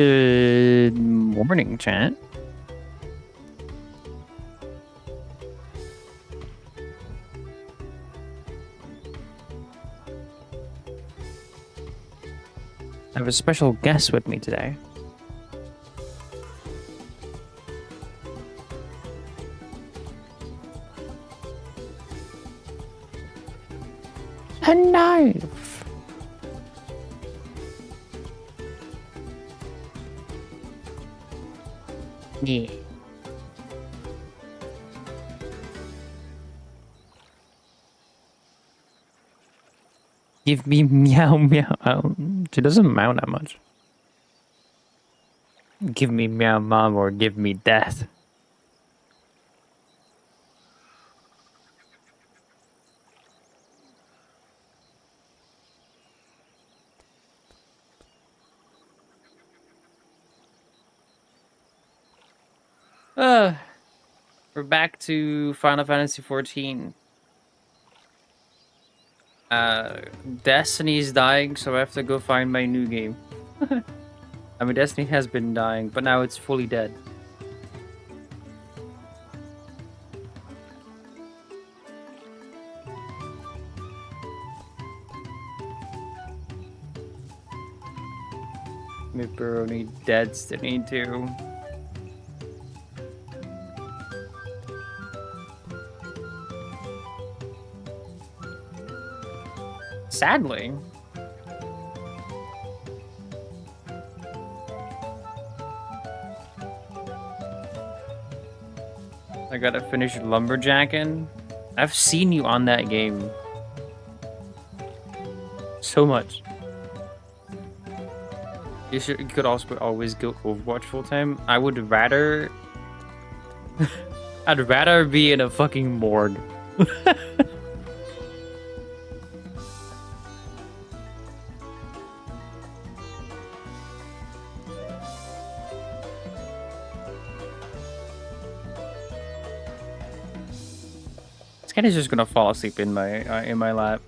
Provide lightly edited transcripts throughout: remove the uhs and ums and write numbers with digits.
Good morning, chat. I have a special guest with me today. A knife. Yeah. Give me meow meow. She doesn't meow that much. Give me meow mom or give me death. We're back to Final Fantasy XIV. Destiny's dying, so I have to go find my new game. I mean, Destiny has been dying, but now it's fully dead. Pepperoni Destiny too. Sadly. I gotta finish Lumberjackin'. I've seen you on that game. So much. You could also always go Overwatch full time. I would rather... I'd rather be in a fucking morgue. This cat is just gonna fall asleep in my lap.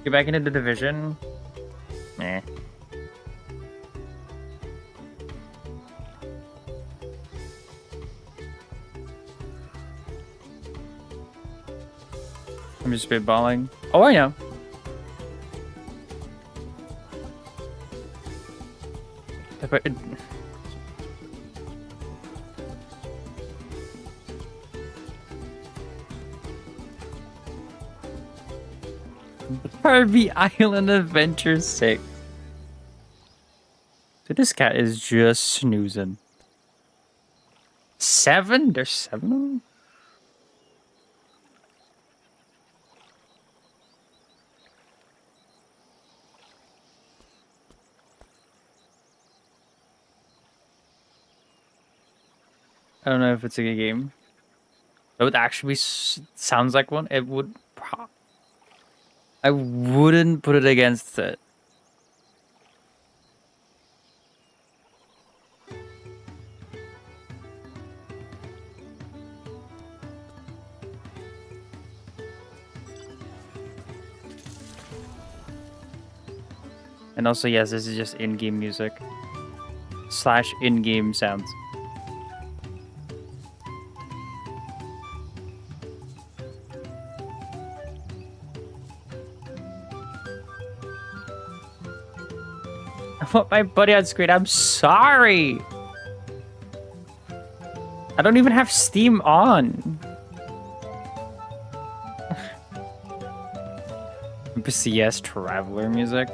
Get back into the division. Meh. I'm just spitballing. Oh, I know. Barbie Island Adventure 6. Dude, this cat is just snoozing. 7? There's 7 of them? I don't know if it's a good game. That would actually sounds like one. It would. I wouldn't put it against it. And also, yes, this is just in-game music. / in-game sounds. I want my buddy on screen. I'm sorry. I don't even have Steam on. CS Traveler music.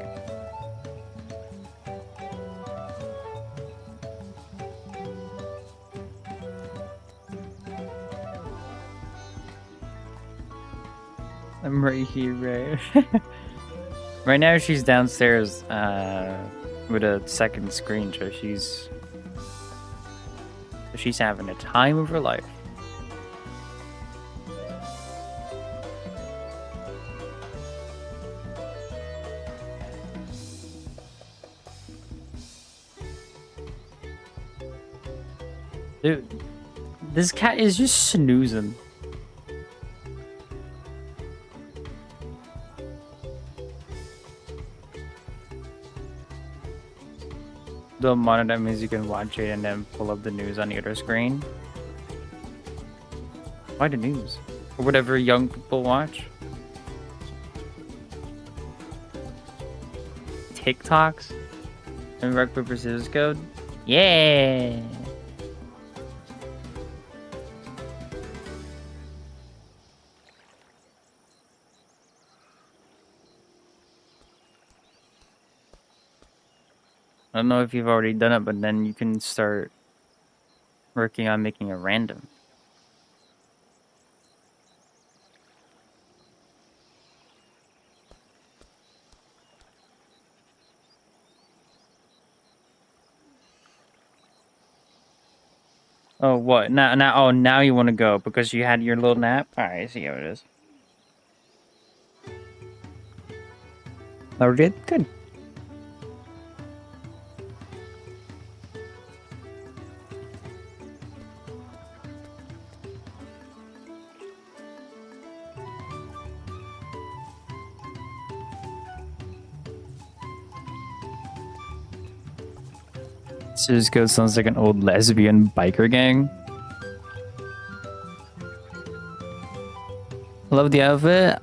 I'm right here, right? Right now she's downstairs with a second screen, so she's having a time of her life. Dude, this cat is just snoozing. The monitor means you can watch it and then pull up the news on either screen. Why the news? Or whatever young people watch. TikToks? And rock, paper, scissors code? Yeah! I don't know if you've already done it, but then you can start working on making it random. Oh, what? Now you want to go because you had your little nap? Alright, I see how it is. Oh, did? Good. Cisco sounds like an old lesbian biker gang. Love the outfit.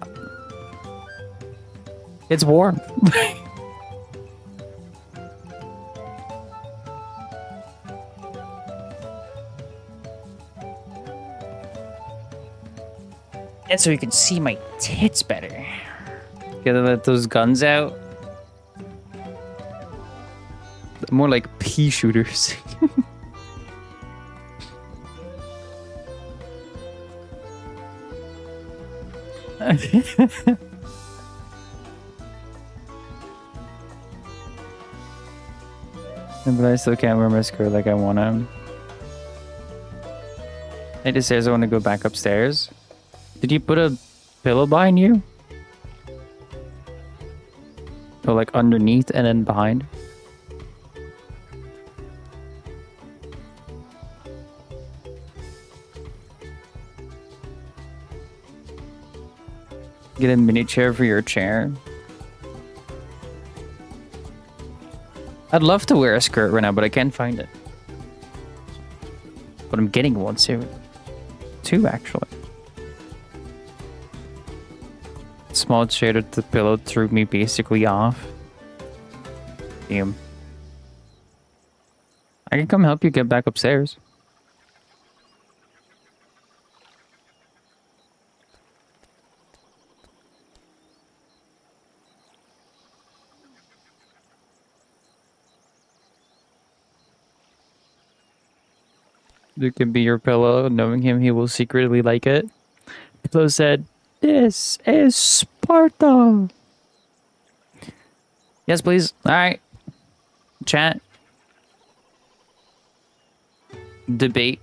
It's warm. And so you can see my tits better. Gotta let those guns out. More like pea shooters. But I still can't wear my skirt like I want to. Hey, it says I want to go back upstairs. Did you put a pillow behind you? Or like underneath and then behind? Get a mini chair for your chair. I'd love to wear a skirt right now, but I can't find it. But I'm getting one soon. Two, actually. Small shade of the pillow threw me basically off. Damn. I can come help you get back upstairs. It can be your pillow. Knowing him, he will secretly like it. Pillow said, "This is Sparta." Yes, please. All right. Chat. Debate.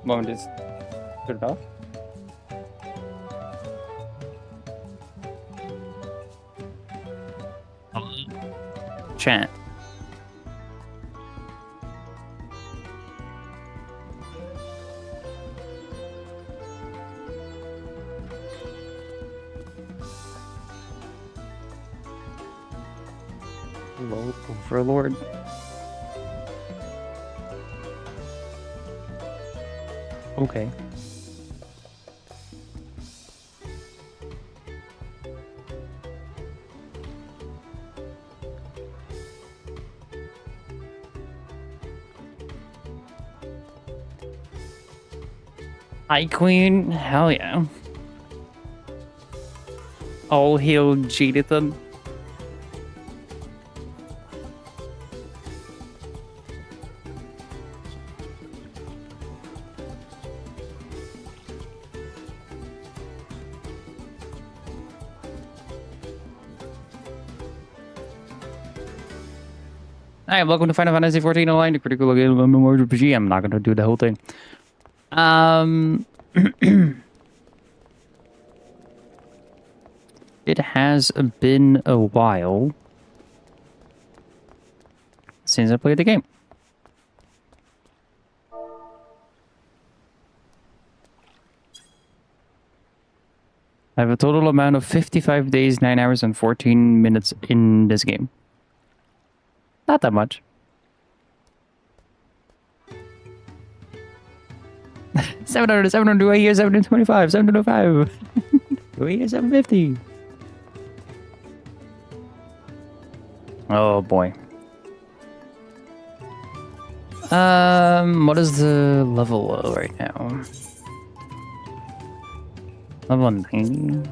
Want me to just put it off? Chat. Hello, Overlord. Okay. Hi, Queen. Hell yeah. All hail Jadithan. Hi, welcome to Final Fantasy XIV Online, the critical game of RPG. I'm not going to do the whole thing. It has been a while since I played the game. I have a total amount of 55 days, 9 hours, and 14 minutes in this game. Not that much. 700, 700, do I hear 725, 705? Do I hear 750? Oh boy. What is the level right now? Level 90?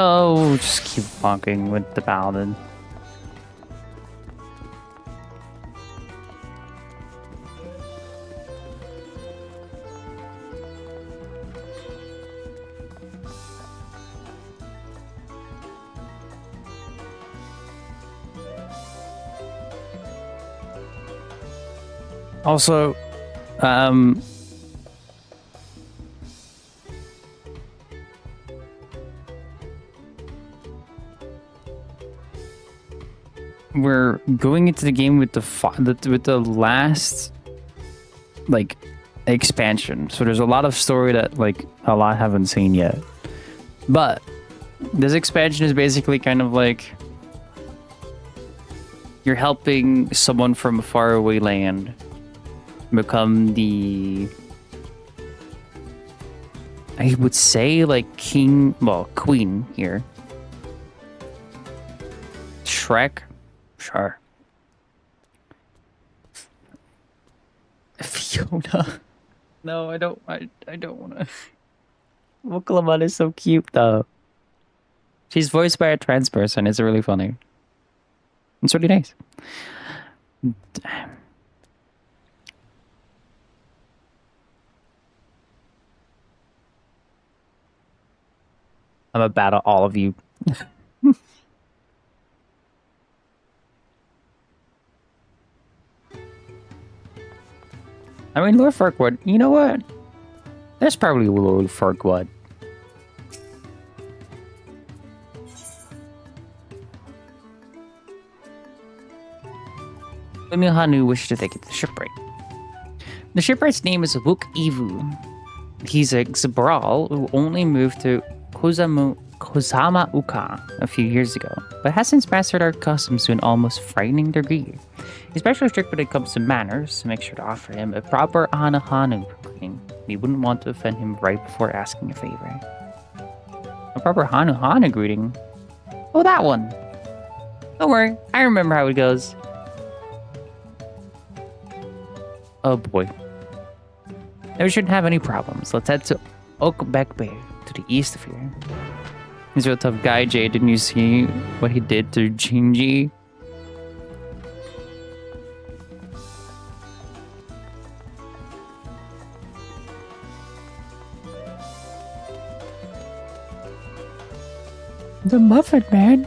Oh, just keep bonking with the paladin. Also, we're going into the game with the last like expansion, so there's a lot of story that like a lot haven't seen yet. But this expansion is basically kind of like you're helping someone from a faraway land become the, I would say, like king, well, queen here. Shrek. Sure. Fiona. No, I don't. I don't want to. Mokalaman is so cute, though. She's voiced by a trans person. It's really funny. It's really nice. Damn. I'm about all of you. I mean, Lord Farquaad, you know what? That's probably Lord Farquaad. Hanu wished to take it to the shipwright. The shipwright's name is Wook Ivu. He's a Xabral who only moved to Kozama Uka a few years ago, but has since mastered our customs to an almost frightening degree. He's especially strict when it comes to manners, so make sure to offer him a proper Anahanu greeting. We wouldn't want to offend him right before asking a favor. A proper Hanu greeting? Oh, that one! Don't worry, I remember how it goes. Oh boy. Now we shouldn't have any problems. Let's head to Oakbeck Bay, to the east of here. He's a real tough guy, Jay. Didn't you see what he did to Jinji? The Muffin Man.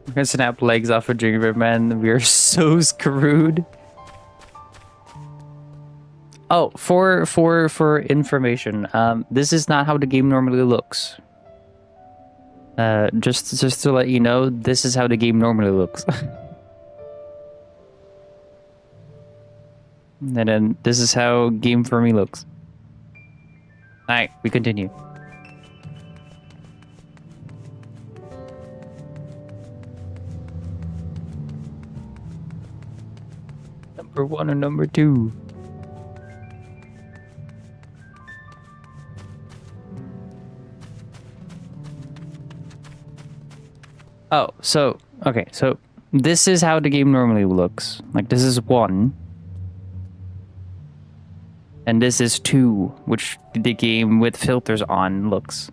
We're gonna snap legs off of Gingerbread Man. We are so screwed. Oh, for information, this is not how the game normally looks. Just to let you know, this is how the game normally looks. And then this is how game for me looks. Alright, we continue. Number 1 or number 2? Oh, so, okay, so this is how the game normally looks. Like, this is 1. And this is 2, which the game with filters on looks.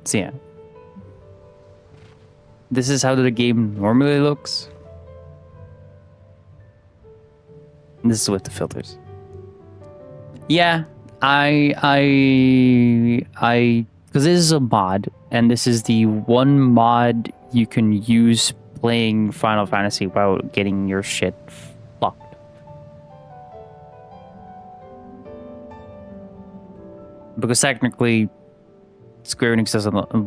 So yeah. This is how the game normally looks. And this is with the filters. Yeah, because this is a mod, and this is the one mod you can use playing Final Fantasy without getting your shit fucked. Because technically, Square Enix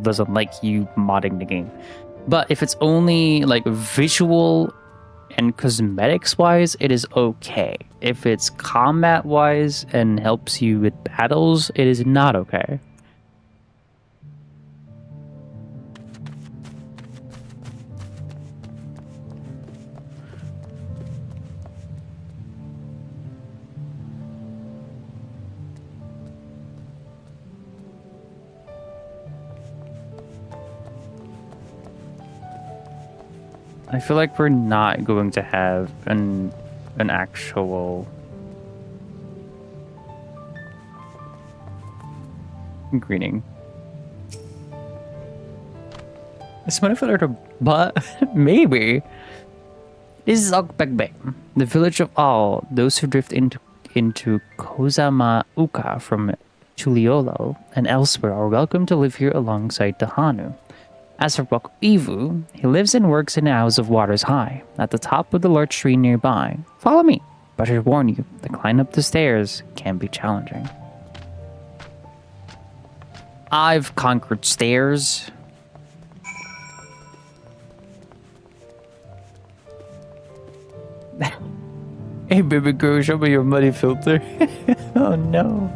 doesn't like you modding the game. But if it's only like visual and cosmetics wise, it is okay. If it's combat wise and helps you with battles, it is not okay. I feel like we're not going to have an actual greeting. Is my filter but maybe. This is Oakbeck Bay, the village of all those who drift into Kozama Uka from Chuliolo and elsewhere are welcome to live here alongside Tahanu. As for Ivu, he lives and works in a house of waters high, at the top of the large tree nearby. Follow me, but I warn you, the climb up the stairs can be challenging. I've conquered stairs. Hey baby girl, show me your muddy filter. Oh no.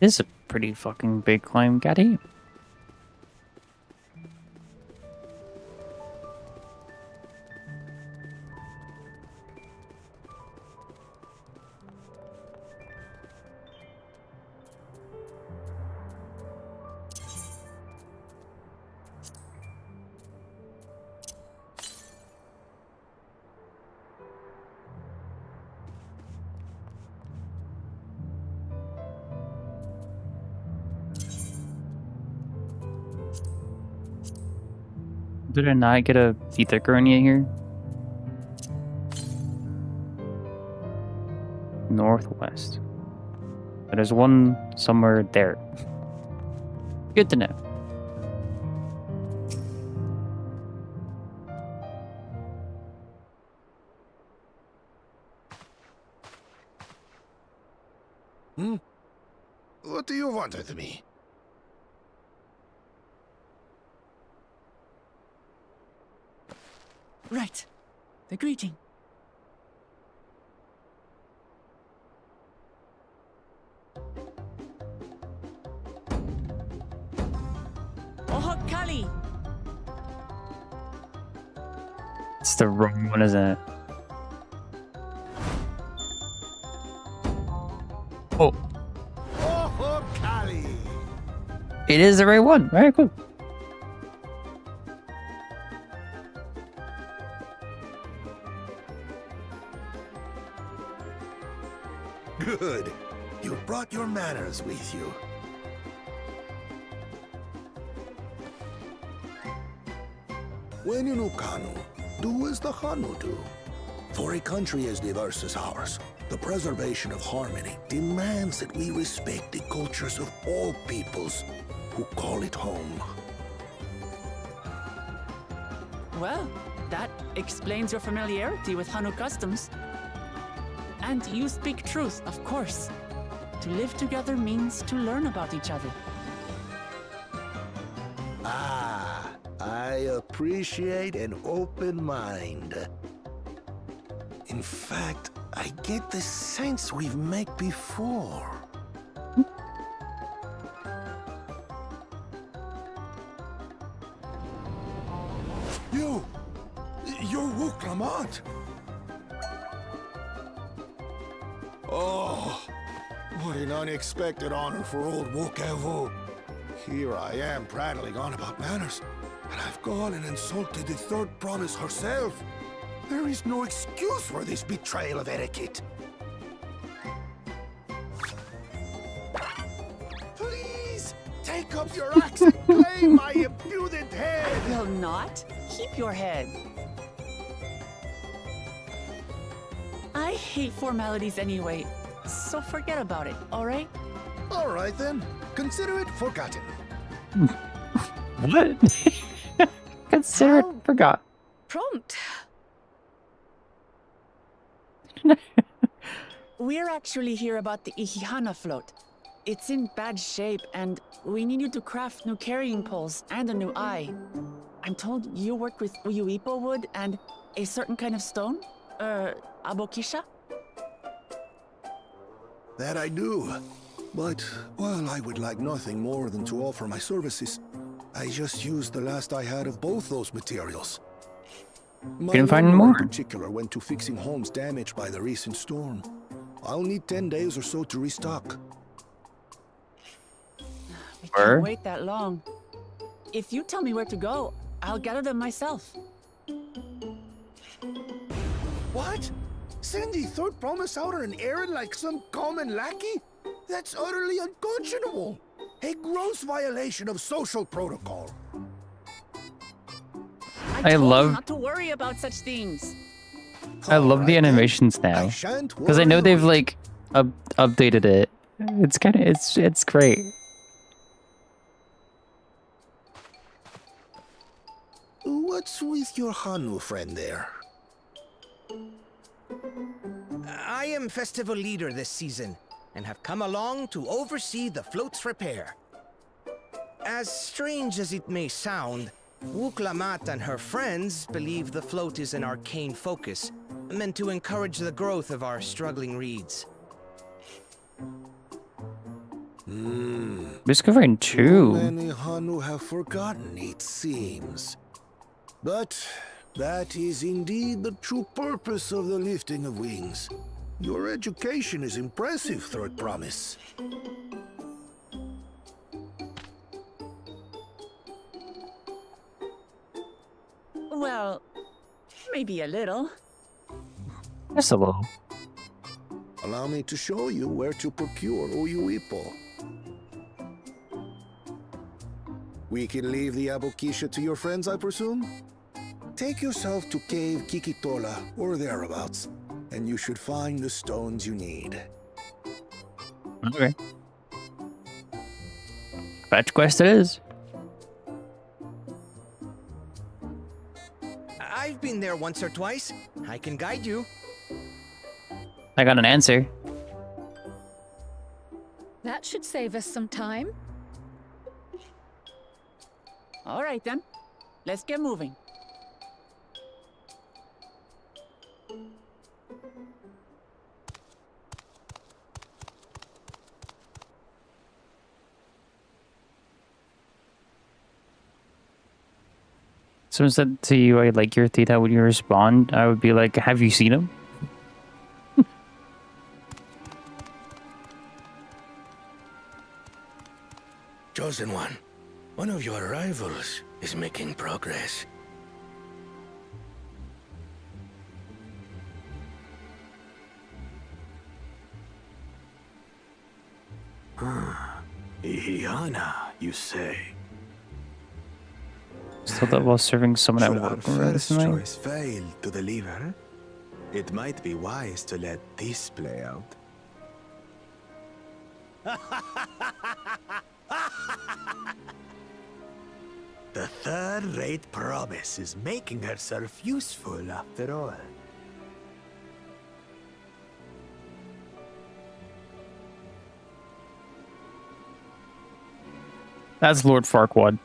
This is a pretty fucking big climb, Gaddy. Did I not get a ether hernia here? Northwest. There's one somewhere there. Good to know. What do you want with me? Right. The greeting. Oh, Kali! It's the wrong one, isn't it? Oh, Oh, Kali! it is the right one. All right, cool. Good. You brought your manners with you. When you know Kanu, do as the Hanu do. For a country as diverse as ours, the preservation of harmony demands that we respect the cultures of all peoples who call it home. Well, that explains your familiarity with Hanu customs. And you speak truth, of course. To live together means to learn about each other. Ah, I appreciate an open mind. In fact, I get the sense we've met before. You're Wook Lamont. Oh, what an unexpected honor for old Wook Evu. Here I am prattling on about manners, and I've gone and insulted the third promise herself. There is no excuse for this betrayal of etiquette. Please, take up your axe and claim my impudent head. Will not? Keep your head. I hate formalities anyway, so forget about it, all right? All right then, consider it forgotten. What? Consider it forgot. Prompt. We're actually here about the Ihihana float. It's in bad shape, and we need you to craft new carrying poles and a new eye. I'm told you work with Uyuipo wood and a certain kind of stone? Abokisha? That I do. But, well, I would like nothing more than to offer my services. I just used the last I had of both those materials. My Can find lumber more. in particular went to fixing homes damaged by the recent storm. I'll need 10 days or so to restock. We Where? can't wait that long. If you tell me where to go, I'll gather them myself. What? Send the third promise out on an errand like some common lackey? That's utterly unconscionable. A gross violation of social protocol. I told you love- not to worry about such things. I love the Alright then. animations now I shan't because I know worry they've a whit. like updated it. It's kind of it's great. What's with your Hanu friend there? I am festival leader this season, and have come along to oversee the float's repair. As strange as it may sound, Wuklamat and her friends believe the float is an arcane focus, meant to encourage the growth of our struggling reeds. Discovering two. Many Hanu have forgotten, it seems. But that is indeed the true purpose of the lifting of wings. Your education is impressive, Third Promise. Well, maybe a little. Just a little. Allow me to show you where to procure Uyuipo. We can leave the Abokisha to your friends, I presume? Take yourself to Cave Kikitola or thereabouts, and you should find the stones you need. Okay. Fetch quest it is. I've been there once or twice. I can guide you. I got an answer. That should save us some time. All right then. Let's get moving. Someone said to you, I like your Theta. Would you respond? I would be like, have you seen him? Chosen one of your rivals is making progress. Ihiana, you say? Still that while serving someone at Should our work first recently? choice fail to deliver, it might be wise to let this play out. The third-rate promise is making herself useful after all. That's Lord Farquaad.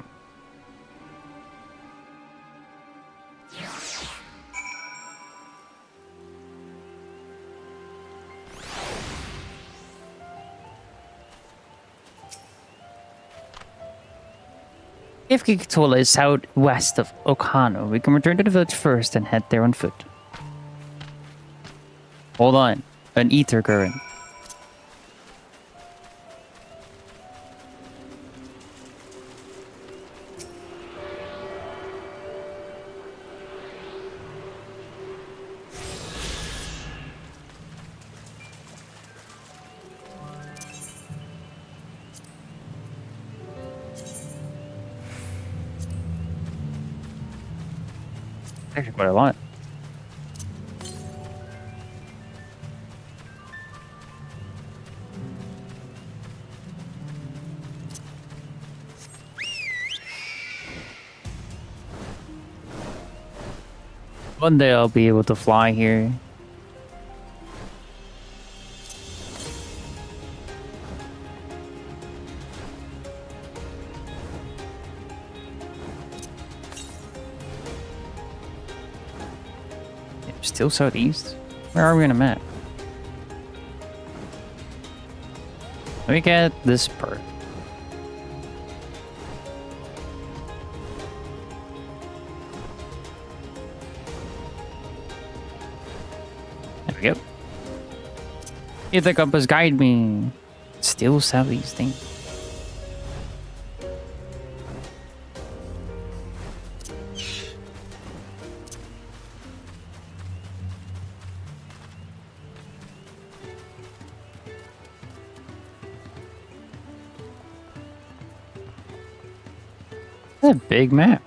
If Kikatola is southwest of Okano, we can return to the village first and head there on foot. Hold on. An ether current. Actually, what I want. One day I'll be able to fly here. Still southeast? Where are we on a map? Let me get this part. There we go. Hit the compass, guide me. Still southeasting. That's a big map.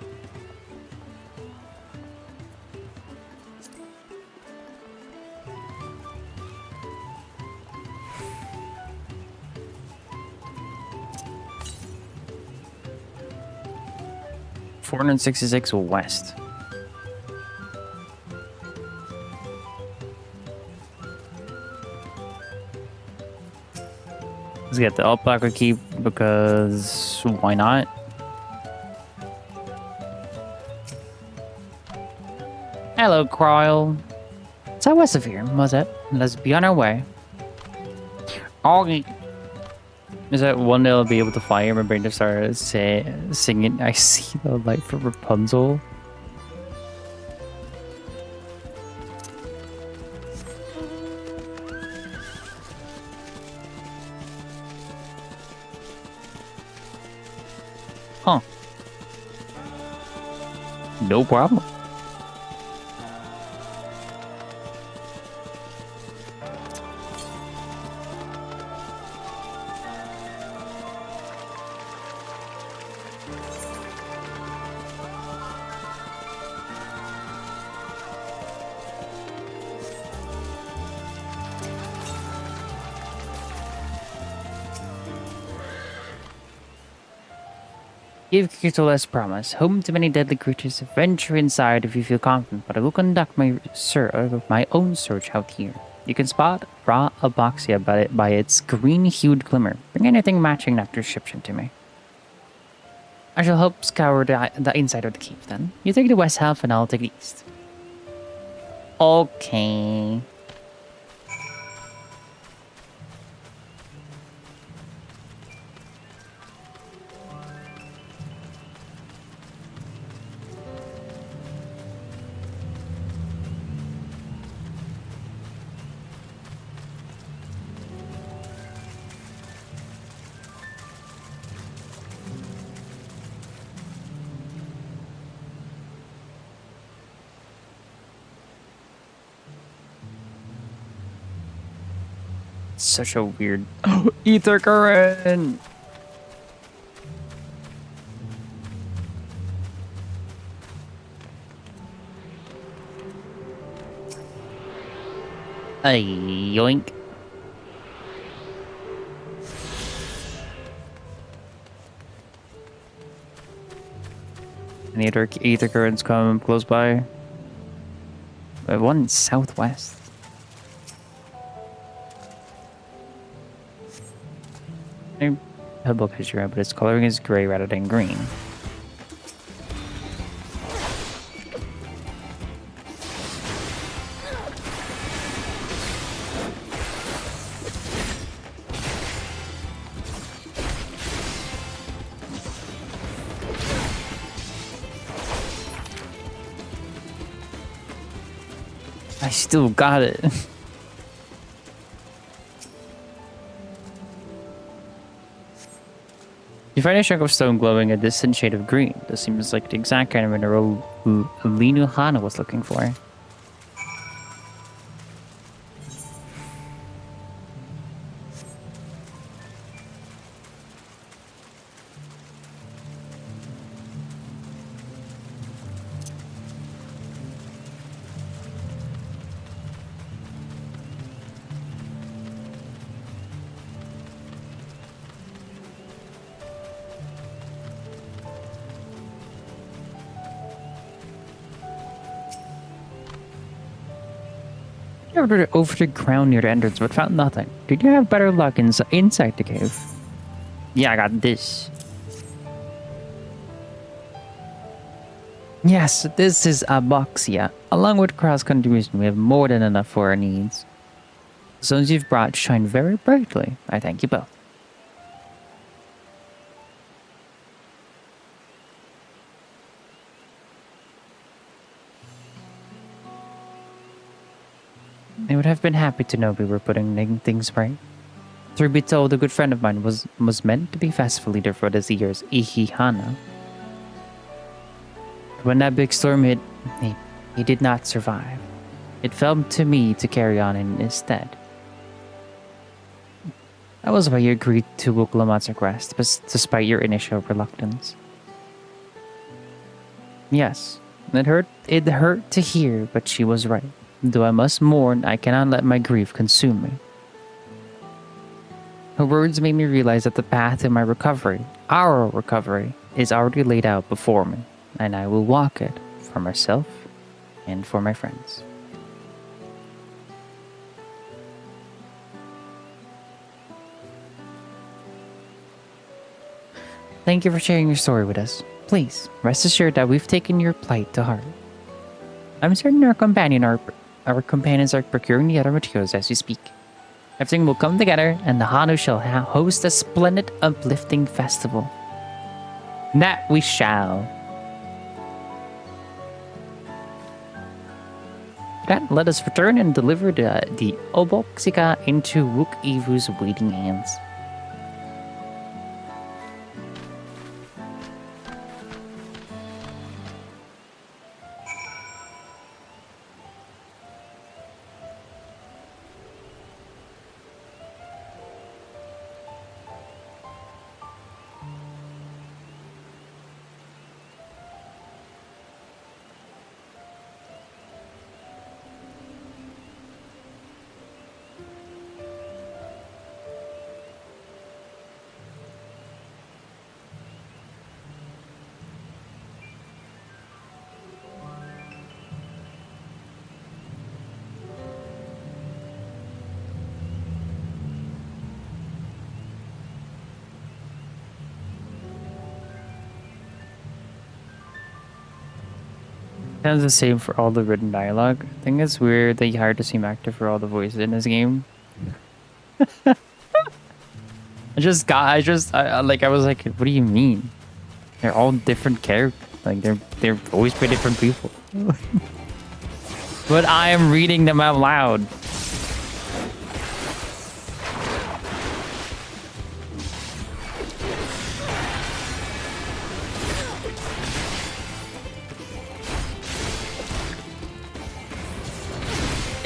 $466 west. Let's get the alpaca keep because why not? Hello, Cryle. Southwest of here, was it? Let's be on our way. Is that one day I'll be able to fly here? My brain just started singing. I see the light for Rapunzel. Huh. No problem. Give Kirtle as promised. Home to many deadly creatures. Venture inside if you feel confident, but I will conduct my own search out here. You can spot raw aboxia by its green-hued glimmer. Bring anything matching that description to me. I shall help scour the inside of the cave then. You take the west half and I'll take the east. Okay. Such a weird ether current. Yoink. Any other ether currents come close by? One southwest. Pebble picture, but its coloring is gray rather than green. I still got it. You find a chunk of stone glowing a distant shade of green. This seems like the exact kind of mineral Linuhana was looking for. Over the ground near the entrance, but found nothing. Did you have better luck inside the cave? Yeah, I got this. Yes, this is aboxia. Along with cross-contribution, we have more than enough for our needs. The stones you've brought shine very brightly. I thank you both. I would have been happy to know we were putting things right. Truth be told, a good friend of mine was meant to be festival leader for this year's Ihihana. When that big storm hit, he did not survive. It fell to me to carry on instead. That was why you agreed to Wuklamat's request, despite your initial reluctance. Yes, it hurt to hear, but she was right. Though I must mourn, I cannot let my grief consume me. Her words made me realize that the path to my recovery, our recovery, is already laid out before me, and I will walk it for myself and for my friends. Thank you for sharing your story with us. Please, rest assured that we've taken your plight to heart. I'm certain our companions are procuring the other materials as we speak. Everything will come together, and the Hanu shall host a splendid, uplifting festival. That we shall. That let us return and deliver the Oboxika into Wook Evu's waiting hands. Kind of the same for all the written dialogue. I think it's weird they hired the same actor for all the voices in this game. I was like, what do you mean? They're all different characters. Like they're voiced by different people. But I am reading them out loud.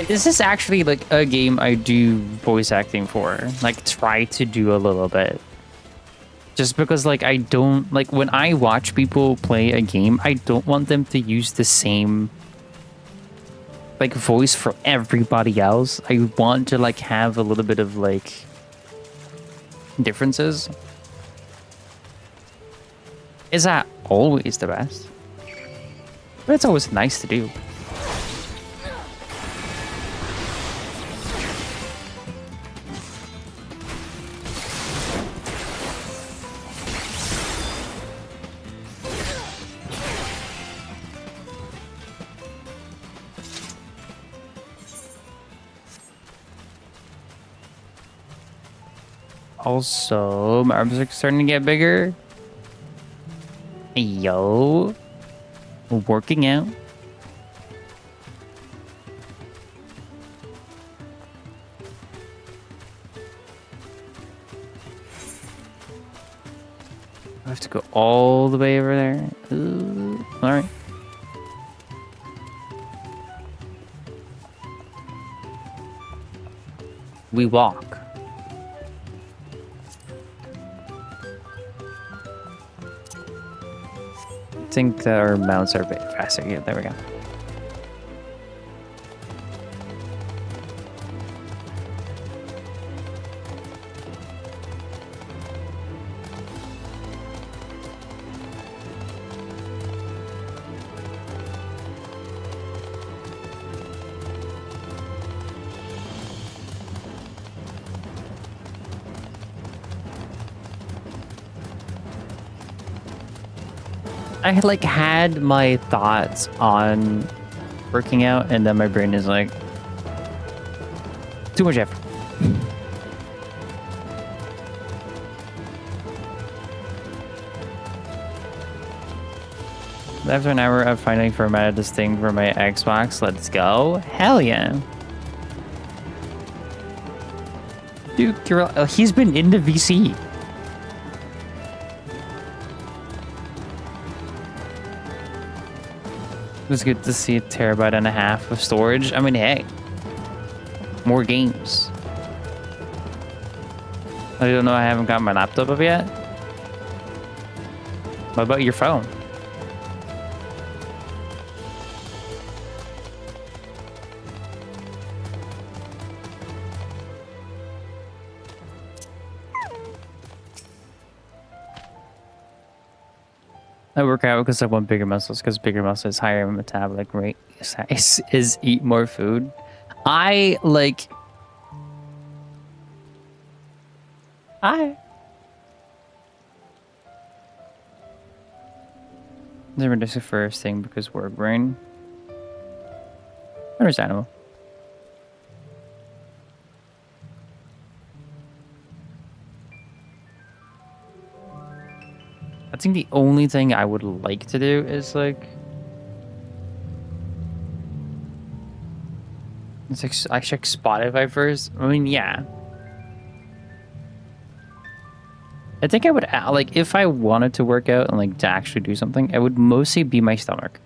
This is actually like a game I do voice acting for. Like try to do a little bit. Just because like I don't like when I watch people play a game, I don't want them to use the same like voice for everybody else. I want to like have a little bit of like differences. Is that always the best? But it's always nice to do. Also, my arms are starting to get bigger. Yo. Working out. I have to go all the way over there. All right. We walk. I think our mounts are a bit faster. Yeah, there we go. I like had my thoughts on working out, and then my brain is like, too much effort. After an hour, I've finally formatted this thing for my Xbox. Let's go. Hell yeah. Dude, he's been in the VC. It was good to see a terabyte and a half of storage. I mean, hey, more games. I don't know. I haven't got my laptop up yet. What about your phone? I work out because I want bigger muscles, because bigger muscles higher metabolic rate is eat more food. I never just the first thing because work brain. Understandable. I think the only thing I would like to do is like I check Spotify first. I mean, yeah. I think I would like if I wanted to work out and like to actually do something, it would mostly be my stomach.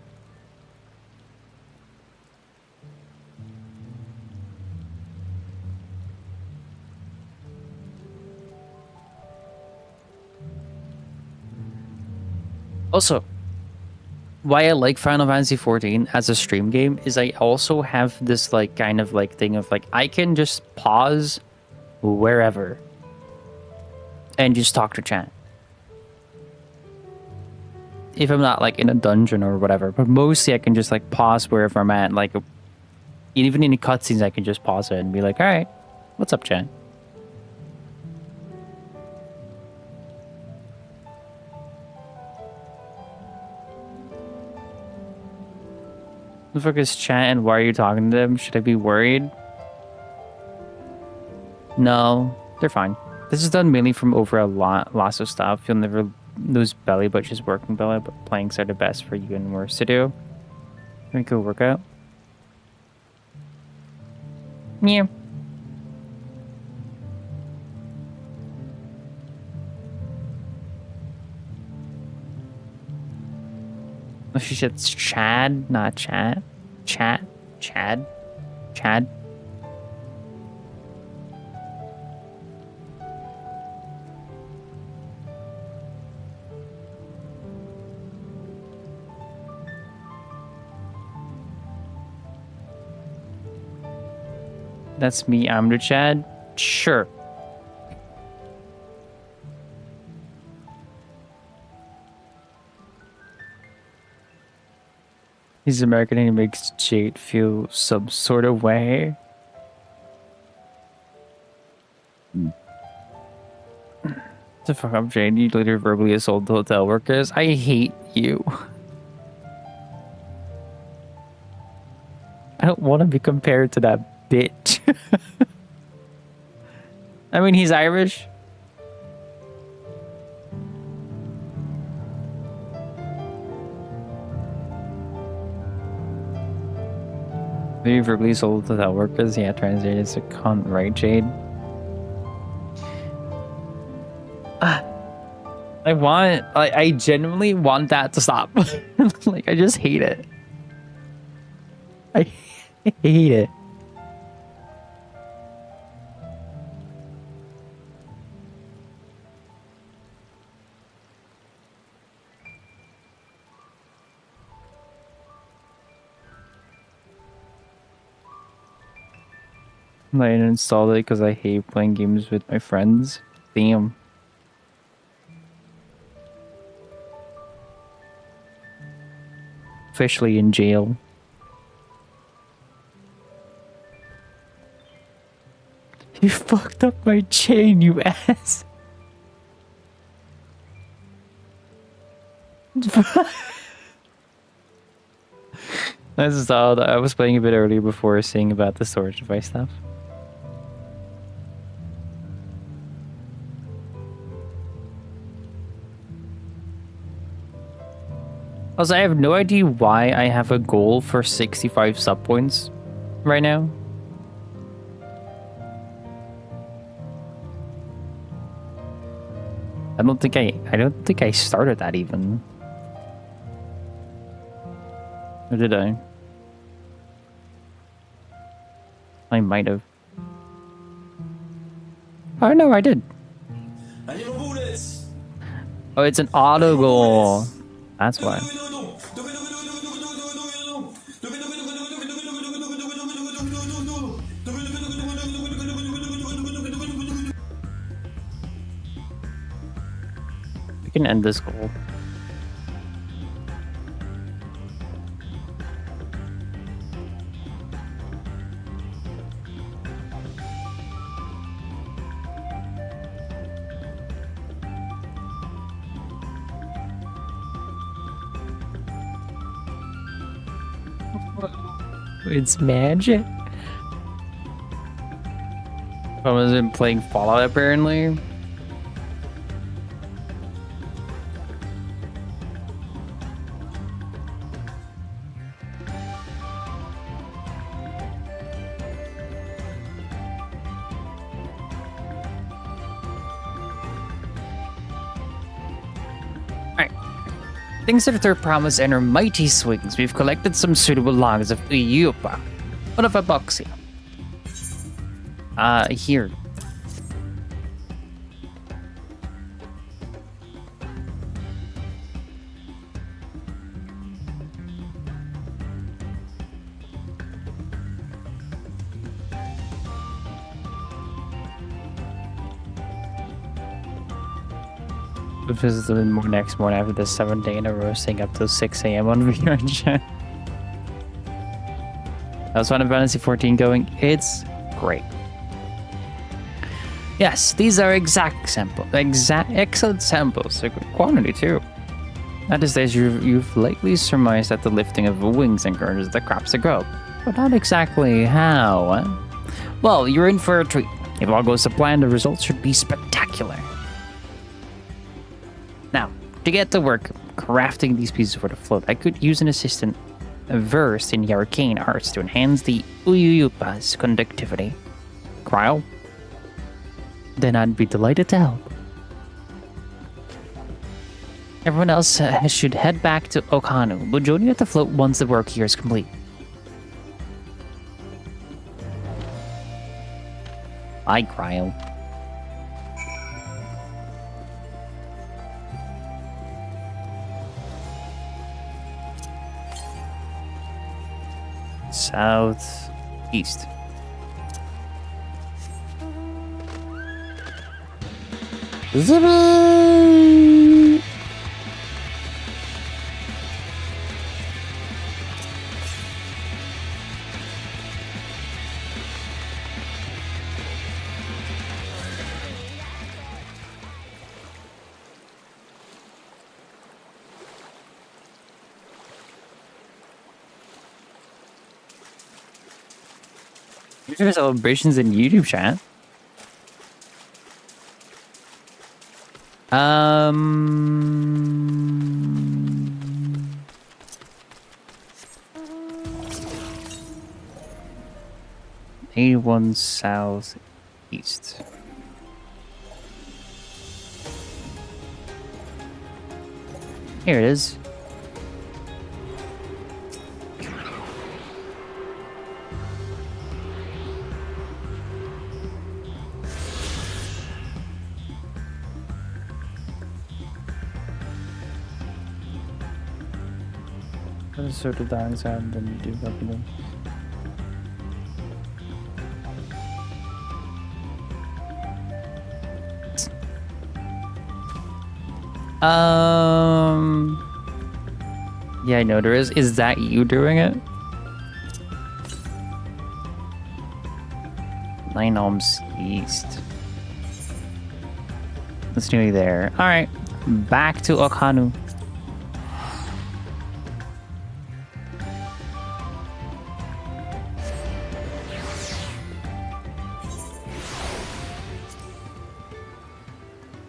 Also, why I like Final Fantasy XIV as a stream game is I also have this like kind of like thing of like I can just pause wherever and just talk to chat. If I'm not like in a dungeon or whatever, but mostly I can just like pause wherever I'm at. Like even in the cutscenes, I can just pause it and be like, all right, what's up, chat? The fuck is chat and why are you talking to them? Should I be worried? No, they're fine. This is done mainly from over a lots of stuff. You'll never lose belly, but just working belly, but planks are the best for you and worse to do. Can we go workout? Meow. Oh, she said it's Chad, not chat. Chat? Chad? Chad? That's me, I'm the Chad? Sure. He's American and he makes Jade feel some sort of way. The fuck up, Jade. You later verbally assaulted the hotel workers. I hate you. I don't want to be compared to that bitch. I mean, he's Irish. Maybe verbally sold to that workers. Yeah, translated as a cunt, right, Jade? I genuinely want that to stop. Like, I just hate it. I hate it. I didn't install it because I hate playing games with my friends. Damn. Officially in jail. You fucked up my chain, you ass. This is all that I was playing a bit earlier before seeing about the storage device stuff. Also, I have no idea why I have a goal for 65 sub points right now. I don't think I started that even. Or did I? I might have. Oh no, I did. Oh, it's an auto goal. That's why. We can end this goal. It's magic. I wasn't playing Fallout apparently. Thanks to the third promise and her mighty swings, we've collected some suitable logs of Eorzea. What of a box here? Here. This is the next morning after the 7th day in a row, staying up till 6 a.m. on VR chat. How's Final Fantasy 14 going? It's great. Yes, these are excellent samples. Like quantity too. At this stage, you've likely surmised that the lifting of wings encourages the crops to grow, but not exactly how. Eh? Well, you're in for a treat. If all goes to plan, the results should be spectacular. Now, to get to work crafting these pieces for the float, I could use an assistant versed in the arcane arts to enhance the Uyuyupa's conductivity. Cryle? Then I'd be delighted to help. Everyone else should head back to Okanu. We'll join you at the float once the work here is complete. Bye, Cryo. South, east. Zippy! These are celebrations in YouTube chat. A1 south east. Here it is. Sort of downside than you do them. Yeah, I know there is. Is that you doing it? 9 ohms east. It's nearly there. Alright. Back to Okanu.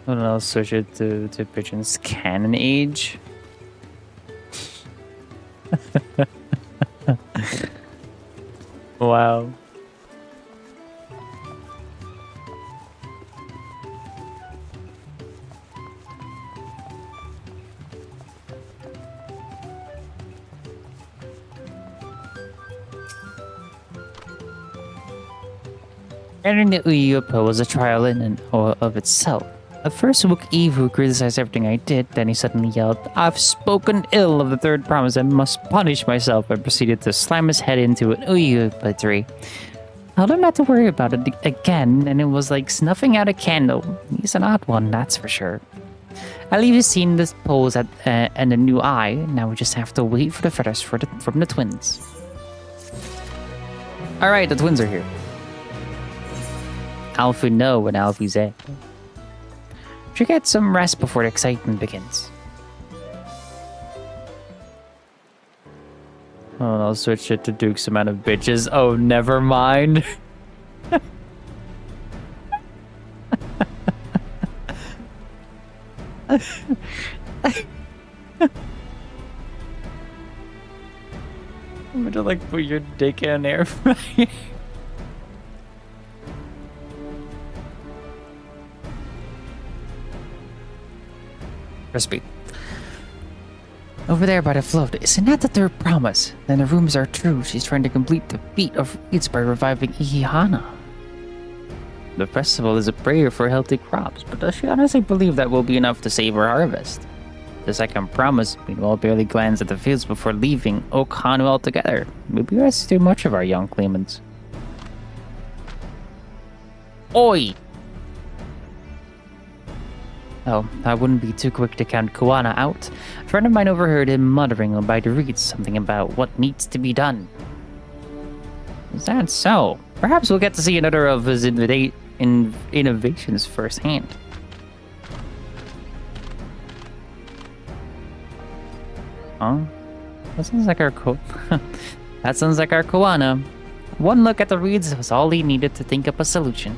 And I'll switch it to Pigeon's canon age. Wow. Entering the Uyupa was a trial in and of itself. At first, Evu criticized everything I did, then he suddenly yelled, "I've spoken ill of the third promise and must punish myself," and proceeded to slam his head into an Uyupa tree. I told him not to worry about it again, and it was like snuffing out a candle. He's an odd one, that's for sure. I leave you seen this pose and a new eye. Now we just have to wait for the feathers from the twins. Alright, the twins are here. Alfie no and Alfie Z. Should get some rest before the excitement begins. Oh, I'll switch it to Duke's amount of bitches. Oh, never mind. I'm gonna like put your dick in an air fryer. Crispy. Over there by the float, isn't that the third promise? Then the rumors are true. She's trying to complete the feat of Reeds by reviving Ihihana. The festival is a prayer for healthy crops, but does she honestly believe that will be enough to save her harvest? The second promise, meanwhile, barely glanced at the fields before leaving Okanu altogether. Maybe that's too much of our young claimants. Oi! Oh, I wouldn't be too quick to count Kuana out. A friend of mine overheard him muttering by the reeds something about what needs to be done. Is that so? Perhaps we'll get to see another of his innovations firsthand. Huh? That sounds like our That sounds like our koana. One look at the reeds was all he needed to think up a solution.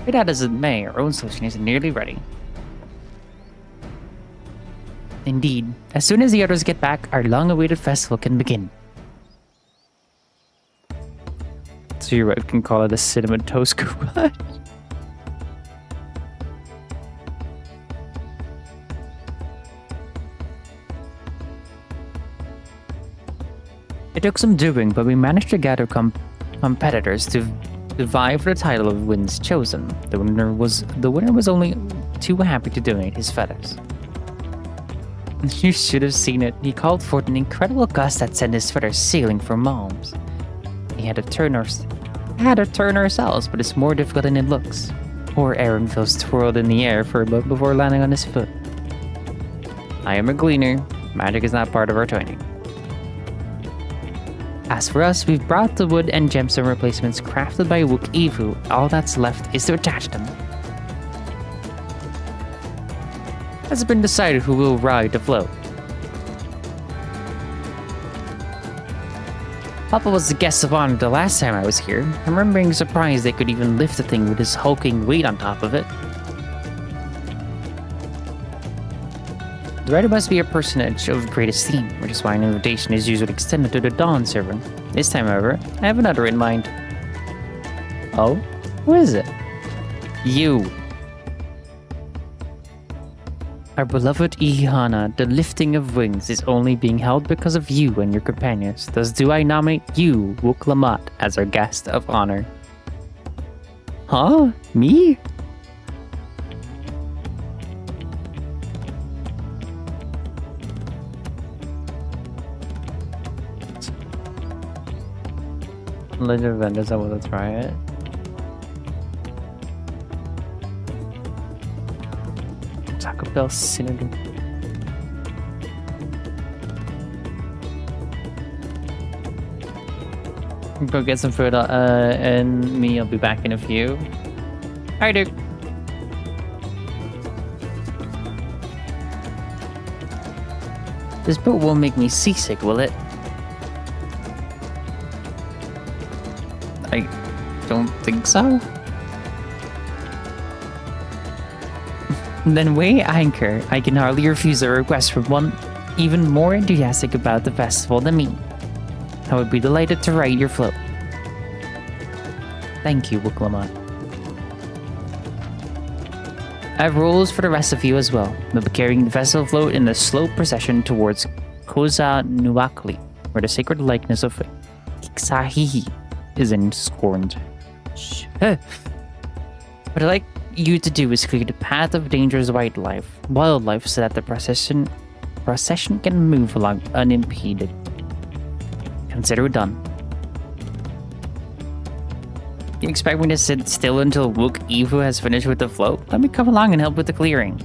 Be that as it may, our own solution is nearly ready. Indeed, as soon as the others get back, our long-awaited festival can begin. So you're right, we can call it a cinnamon toast garage. It took some doing, but we managed to gather competitors to vie for the title of Winds Chosen. The winner was only too happy to donate his feathers. You should have seen it. He called forth an incredible gust that sent his feathers sailing for miles. He had to turn ourselves, but it's more difficult than it looks. Poor Aaron feels twirled in the air for a bit before landing on his foot. I am a gleaner. Magic is not part of our training. As for us, we've brought the wood and gemstone replacements crafted by Wook Evu. All that's left is to attach them. Has it been decided who will ride the float? Papa was the guest of honor the last time I was here. I remember being surprised they could even lift the thing with his hulking weight on top of it. The rider must be a personage of great esteem, which is why an invitation is usually extended to the Dawn servant. This time, however, I have another in mind. Oh? Who is it? You. Our beloved Ihana, the lifting of wings is only being held because of you and your companions. Thus do I nominate you, Wook Lamat, as our guest of honor. Huh? Me? Legend of Vendors, I want to try it. Taco Bell Synergy. Go get some food, and me, I'll be back in a few. Hi, Duke. This boat won't make me seasick, will it? I don't think so. Then weigh anchor. I can hardly refuse a request from one even more enthusiastic about the festival than me. I would be delighted to ride your float. Thank you, Wook Lamat. I have rules for the rest of you as well. We'll be carrying the festival float in a slow procession towards Koza Nuakli, where the sacred likeness of Iksahihi is enscorned. What I'd like you to do is clear the path of dangerous wildlife so that the procession can move along unimpeded. Consider it done. You expect me to sit still until Wook Evu has finished with the float? Let me come along and help with the clearing.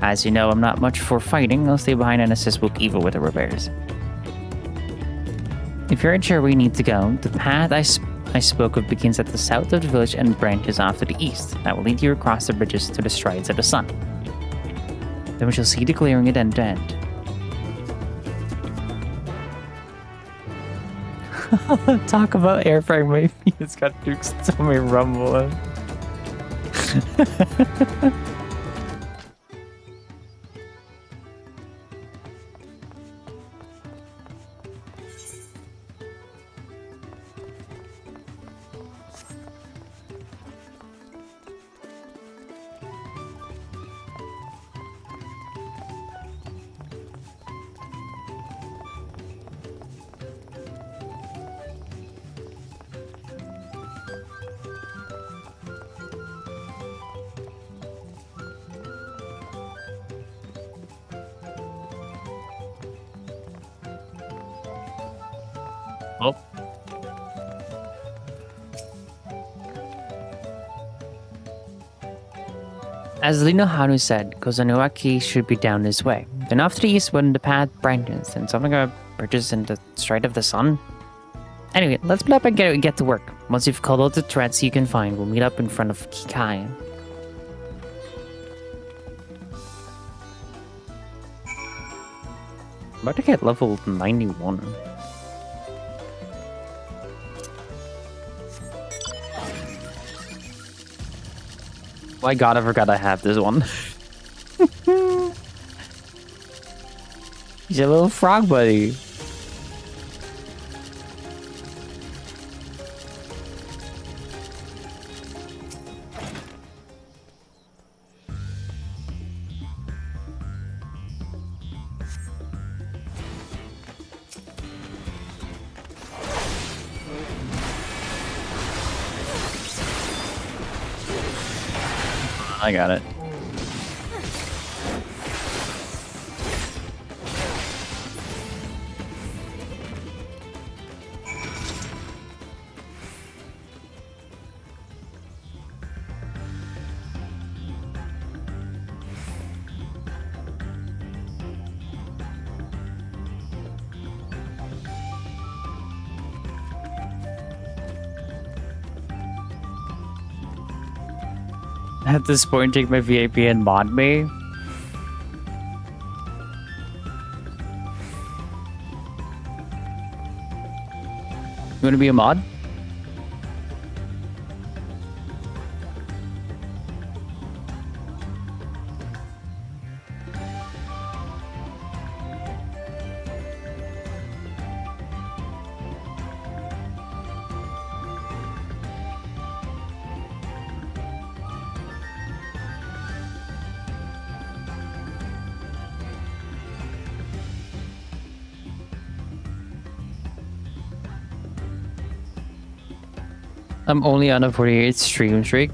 As you know, I'm not much for fighting. I'll stay behind and assist Wook Evu with the repairs. If you're unsure where you need to go, the path I spoke of begins at the south of the village and branches off to the east. That will lead you across the bridges to the strides of the sun. Then we shall see the clearing at end to end. Talk about airframe maybe. It's got Duke's tummy rumbling. Oh. As Lino Hanu said, Kozanuaki should be down this way. Then off to the east when the path branches, and something about bridges in the stride of the sun. Anyway, let's split up and get to work. Once you've called out the threats you can find, we'll meet up in front of Kikai. about to get level 91. My god, I forgot I have this one. He's a little frog buddy. I got it. At this point, take my VIP and mod me. You want to be a mod? I'm only on a 48 stream streak.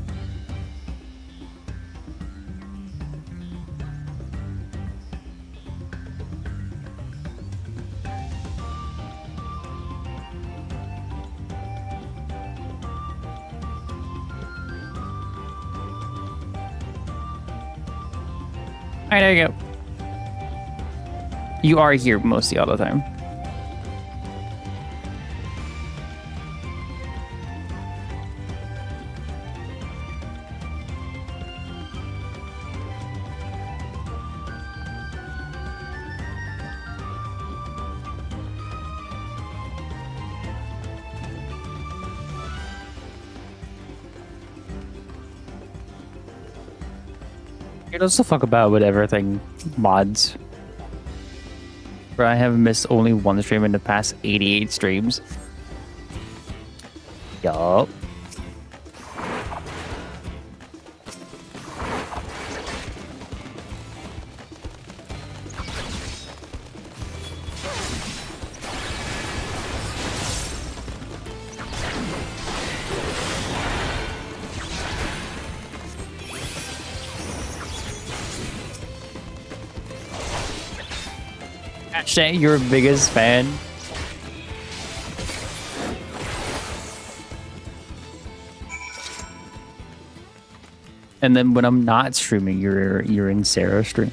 Alright, there you go. You are here mostly all the time. It also fuck about with everything mods. Bro, I have missed only one stream in the past 88 streams. Yup. Hashtag your biggest fan. And then when I'm not streaming, you're in Sarah's stream.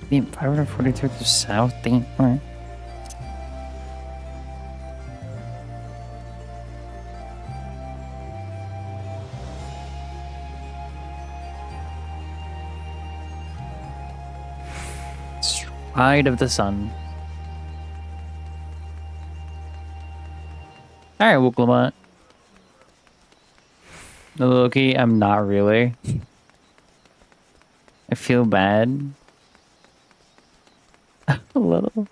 Damn, 542 to south. Damn. Alright. Side of the sun. Alright, Wooklamont. No, Loki, I'm not really. I feel bad. A little.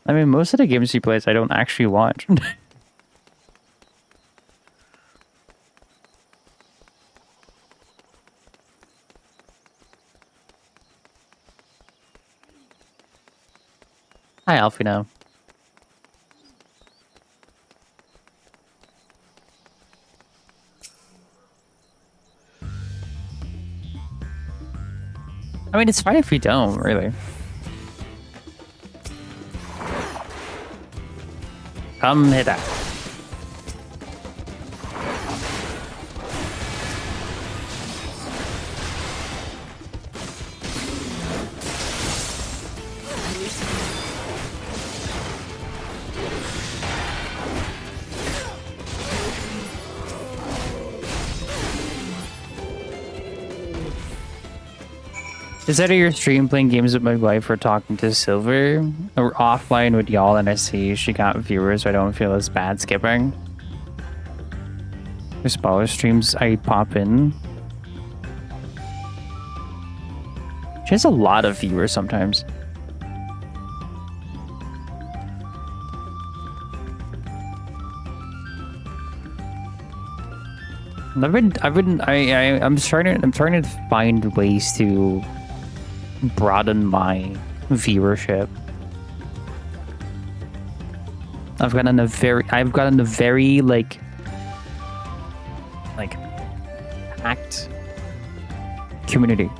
I mean, most of the games he plays, I don't actually watch. Hi, Alfino. I mean, it's fine if we don't, really. Come hither. Is that your stream playing games with my wife or talking to Silver? Or offline with y'all and I see she got viewers so I don't feel as bad skipping? There's smaller streams I pop in. She has a lot of viewers sometimes. I'm trying to find ways to broaden my viewership. I've gotten a very like packed community.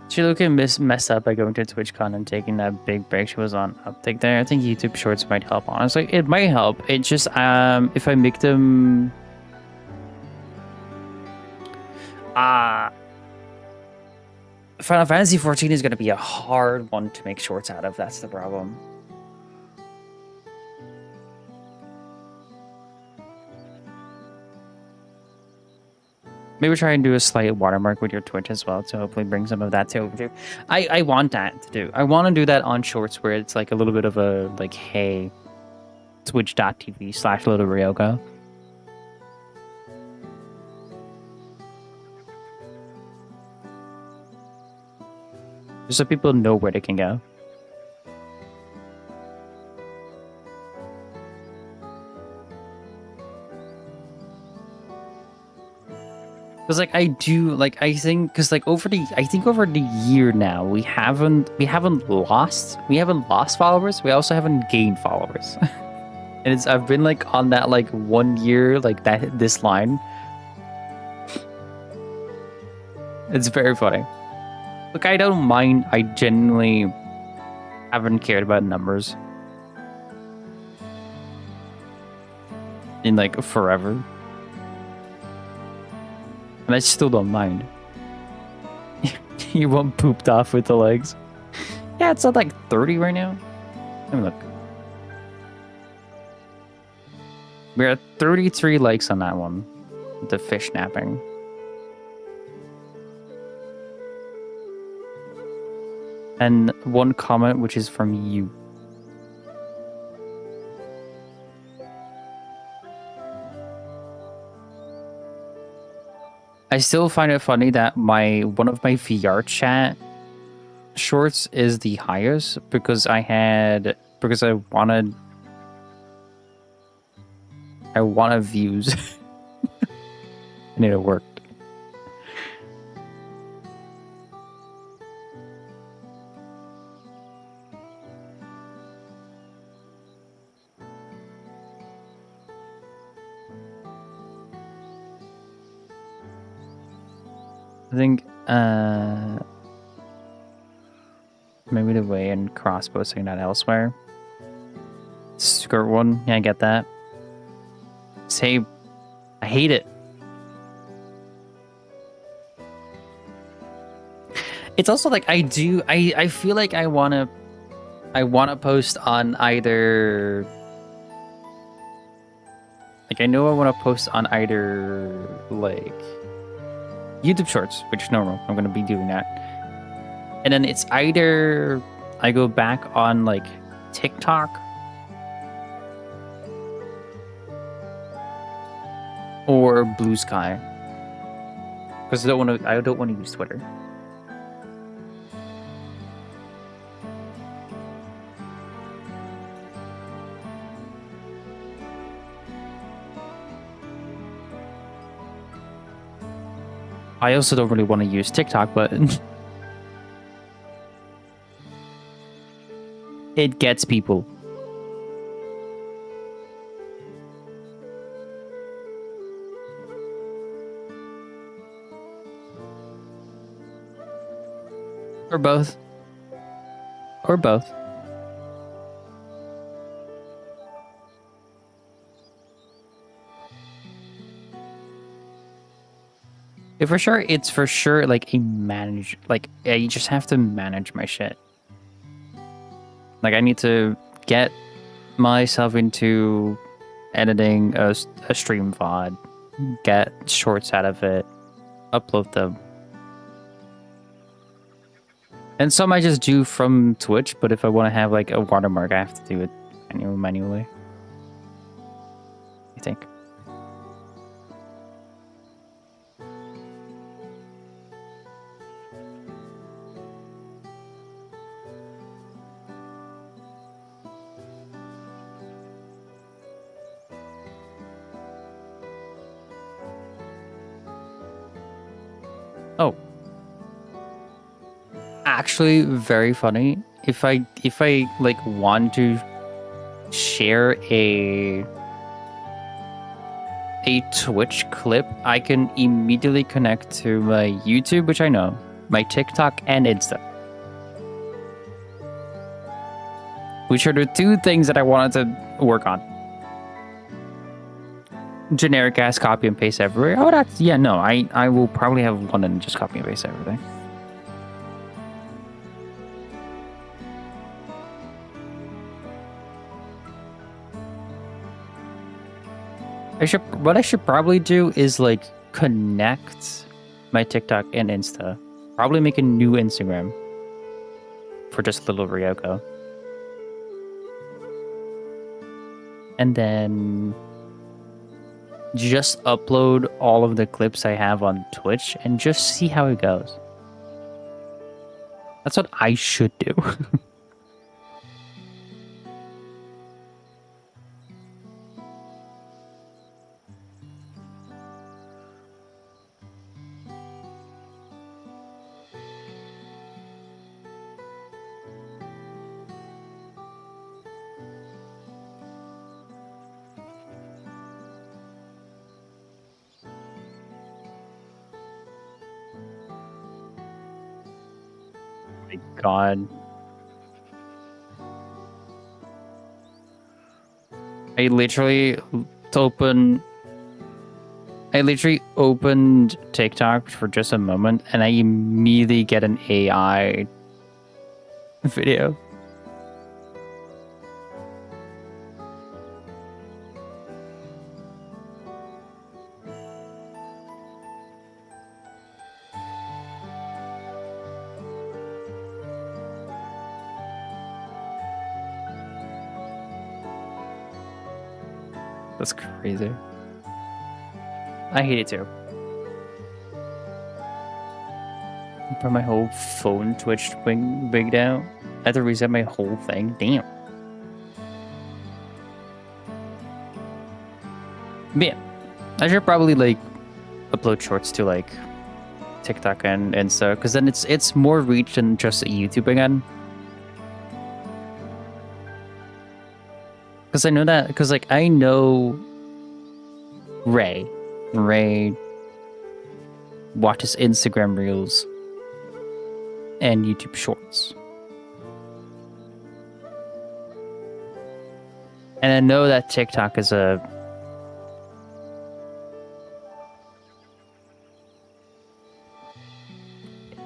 She looked mess up by going to TwitchCon and taking that big break she was on uptake there. I think YouTube Shorts might help. Honestly, it might help. It just if I make them Final Fantasy 14 is going to be a hard one to make shorts out of. That's the problem. Maybe try and do a slight watermark with your Twitch as well to hopefully bring some of that to over. I want that to do. I want to do that on shorts where it's like a little bit of a like, hey, twitch.tv/LittleRyoko. Just so people know where they can go. Because like I think over the year now we haven't lost followers. We also haven't gained followers. And I've been like on that like 1 year like this line. It's very funny. Look, I don't mind. I genuinely haven't cared about numbers in like forever. And I still don't mind. You won't pooped off with the legs. Yeah, it's at like 30 right now. Let me look. We're at 33 likes on that one. The fish napping. And one comment, which is from you. I still find it funny that one of my VR chat shorts is the highest because I wanted views. And it worked. I think maybe the way and cross posting that elsewhere. Skirt one, yeah, I get that. Say, I hate it. It's also like I feel like I wanna post on either. Like I know I want to post on either like YouTube Shorts, which is normal. I'm going to be doing that. And then it's either I go back on like TikTok or Blue Sky. Because I don't want to use Twitter. I also don't really want to use TikTok, but it gets people. Or both. Or both. If for sure, it's for sure like a manage. Like, yeah, you just have to manage my shit. Like, I need to get myself into editing a stream VOD, get shorts out of it, upload them. And some I just do from Twitch, but if I want to have like a watermark, I have to do it manually. I think. Oh. Actually, very funny. If I like want to share a Twitch clip, I can immediately connect to my YouTube, which I know, my TikTok and Insta. Which are the two things that I wanted to work on. Generic ass copy and paste everywhere. Oh, that's, yeah, no, I will probably have one and just copy and paste everything. What I should probably do is like connect my TikTok and Insta. Probably make a new Instagram for just LittleRyoko. And then just upload all of the clips I have on Twitch and just see how it goes. That's what I should do. God. I literally opened TikTok for just a moment and I immediately get an AI video. That's crazy. I hate it too. But my whole phone twitched big down. I had to reset my whole thing. Damn. But yeah, I should probably like upload shorts to like TikTok and Insta, because then it's more reach than just YouTube again. Because I know that, because like I know Ray watches Instagram Reels and YouTube Shorts. And I know that TikTok is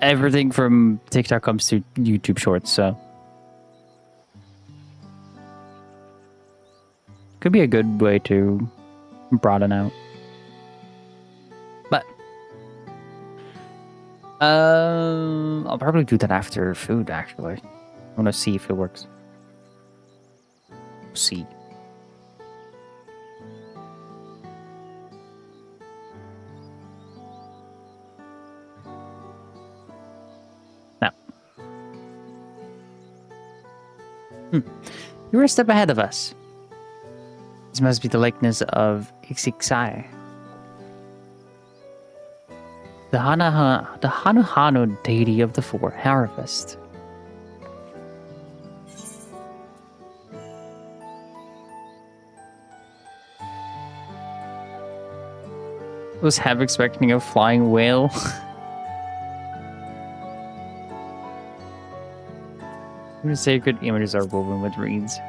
everything from TikTok comes to YouTube Shorts, so could be a good way to broaden out. But I'll probably do that after food, actually. I want to see if it works. See. Now. You're a step ahead of us. This must be the likeness of FFXIV. The Hanu deity of the four harvest. Was half expecting a flying whale. The sacred images are woven with reeds.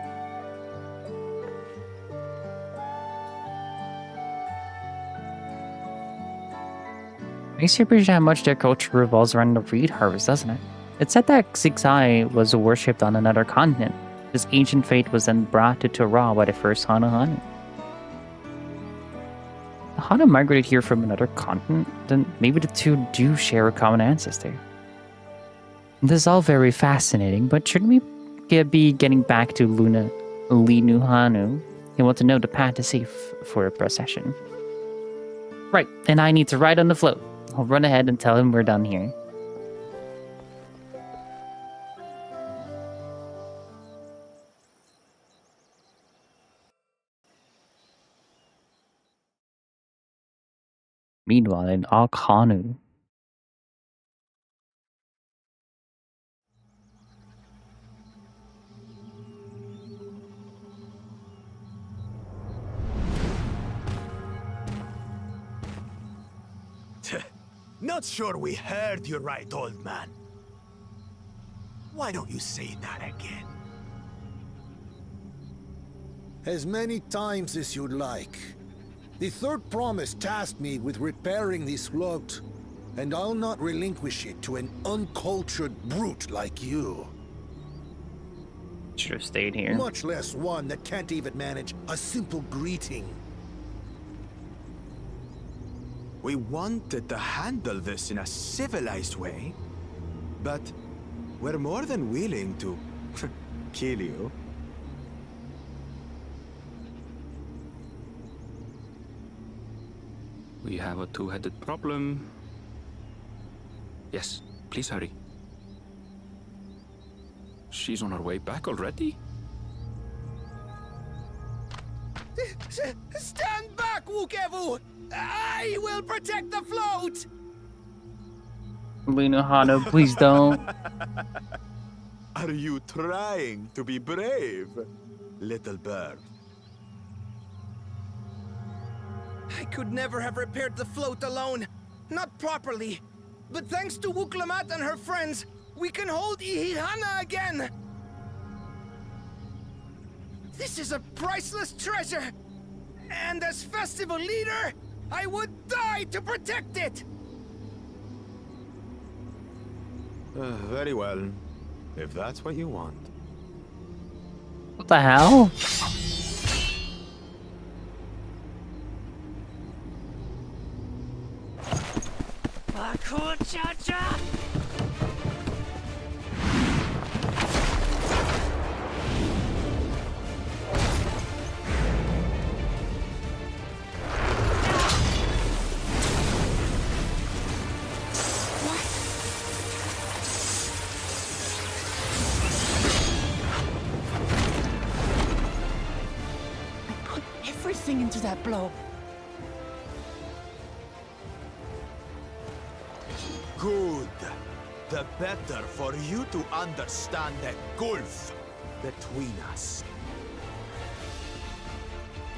Makes you appreciate how much their culture revolves around the reed harvest, doesn't it? It's said that Xixai was worshipped on another continent. This ancient faith was then brought to Terra by the first Hanu. The Hanu migrated here from another continent, then maybe the two do share a common ancestor. This is all very fascinating, but shouldn't we be getting back to Linu Hanu? You want to know the path is safe for a procession. Right, and I need to ride on the float. I'll run ahead and tell him we're done here. Meanwhile, in Akhanu. Not sure we heard you right, old man. Why don't you say that again? As many times as you'd like. The third promise tasked me with repairing this float, and I'll not relinquish it to an uncultured brute like you. Should have stayed here. Much less one that can't even manage a simple greeting. We wanted to handle this in a civilized way, but we're more than willing to kill you. We have a two-headed problem. Yes, please hurry. She's on her way back already? Stand back, Wukevu! I will protect the float! Linu Hanu, please don't. Are you trying to be brave, little bird? I could never have repaired the float alone. Not properly. But thanks to Wuklamat and her friends, we can hold Ihihana again! This is a priceless treasure! And as festival leader, I would die to protect it! Very well, if that's what you want. What the hell? Everything into that blow. Good. The better for you to understand the gulf between us.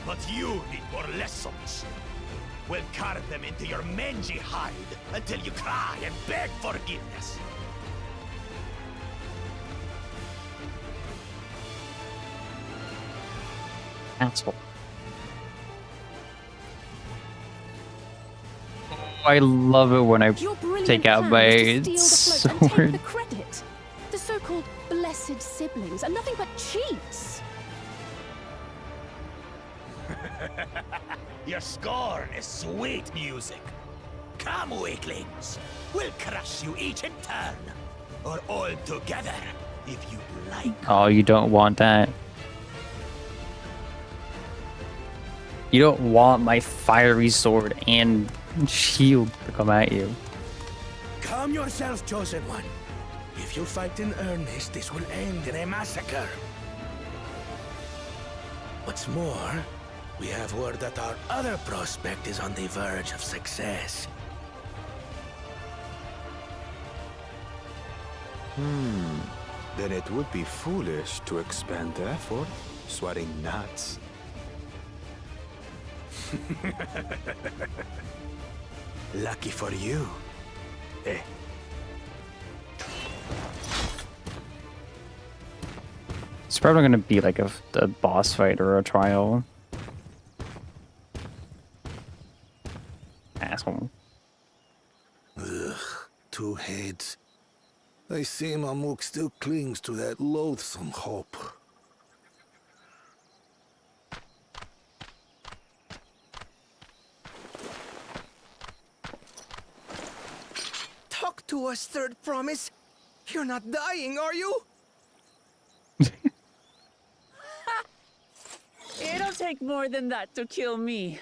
But you need more lessons. We'll carve them into your mangy hide until you cry and beg forgiveness. Asshole. I love it when I Your brilliant take out plan my was to steal the float and take sword. the credit. The so-called blessed siblings are nothing but cheats. Your scorn is sweet music. Come, weaklings. We'll crush you each in turn. Or all together, if you like. Oh, you don't want that. You don't want my fiery sword and shield to come at you. Calm yourself, Chosen One. If you fight in earnest, this will end in a massacre. What's more, we have word that our other prospect is on the verge of success. Then it would be foolish to expend effort sweating nuts. Lucky for you. It's probably gonna be like a boss fight or a trial. Asshole. Ugh, two heads. I see Mamuk still clings to that loathsome hope. Talk to us, Third Promise. You're not dying, are you? It'll take more than that to kill me.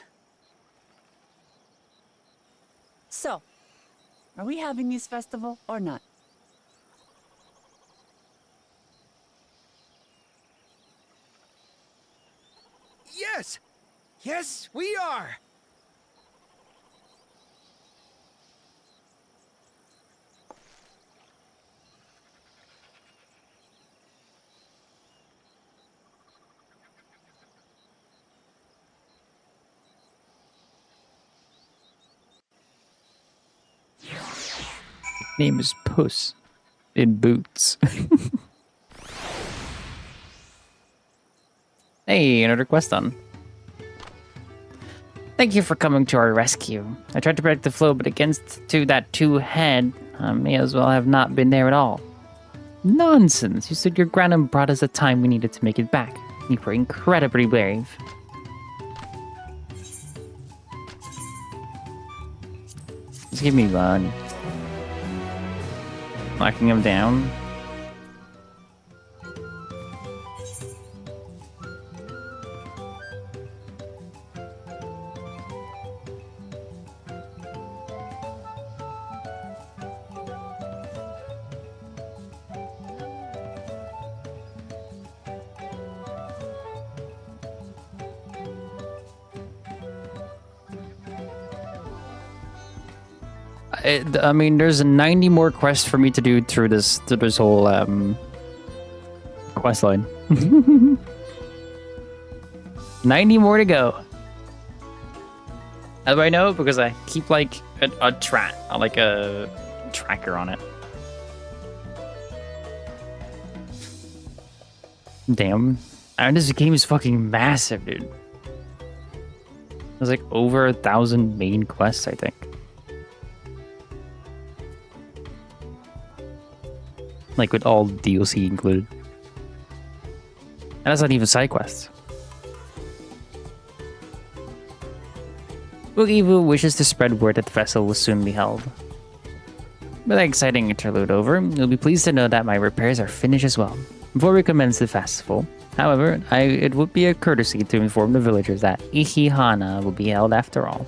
So, are we having this festival or not? Yes! Yes, we are! Name is Puss in Boots. Hey, another quest done. Thank you for coming to our rescue. I tried to predict the flow, but against that two-head, I may as well have not been there at all. Nonsense! You stood your ground and brought us the time we needed to make it back. You were incredibly brave. Just give me one. Knocking him down. I mean, there's 90 more quests for me to do through this whole quest line. 90 more to go. How do I know? Because I keep like a tracker on it. Damn. And this game is fucking massive, dude. There's like over 1,000 main quests, I think. Like with all DLC included. And that's not even side quests. Boogie wishes to spread word that the festival will soon be held. With that exciting interlude over, you'll be pleased to know that my repairs are finished as well. Before we commence the festival, however, it would be a courtesy to inform the villagers that Ihihana will be held after all.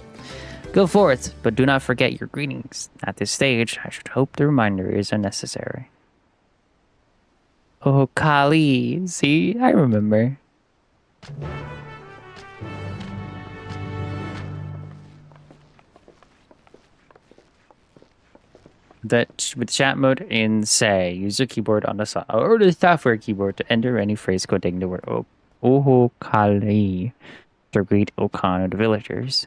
Go forth, but do not forget your greetings. At this stage, I should hope the reminder is unnecessary. Oh, Kali. See, I remember. That with chat mode in say, use your keyboard on the or the software keyboard to enter any phrase containing the word "Oh Kali" to greet Okan of the villagers.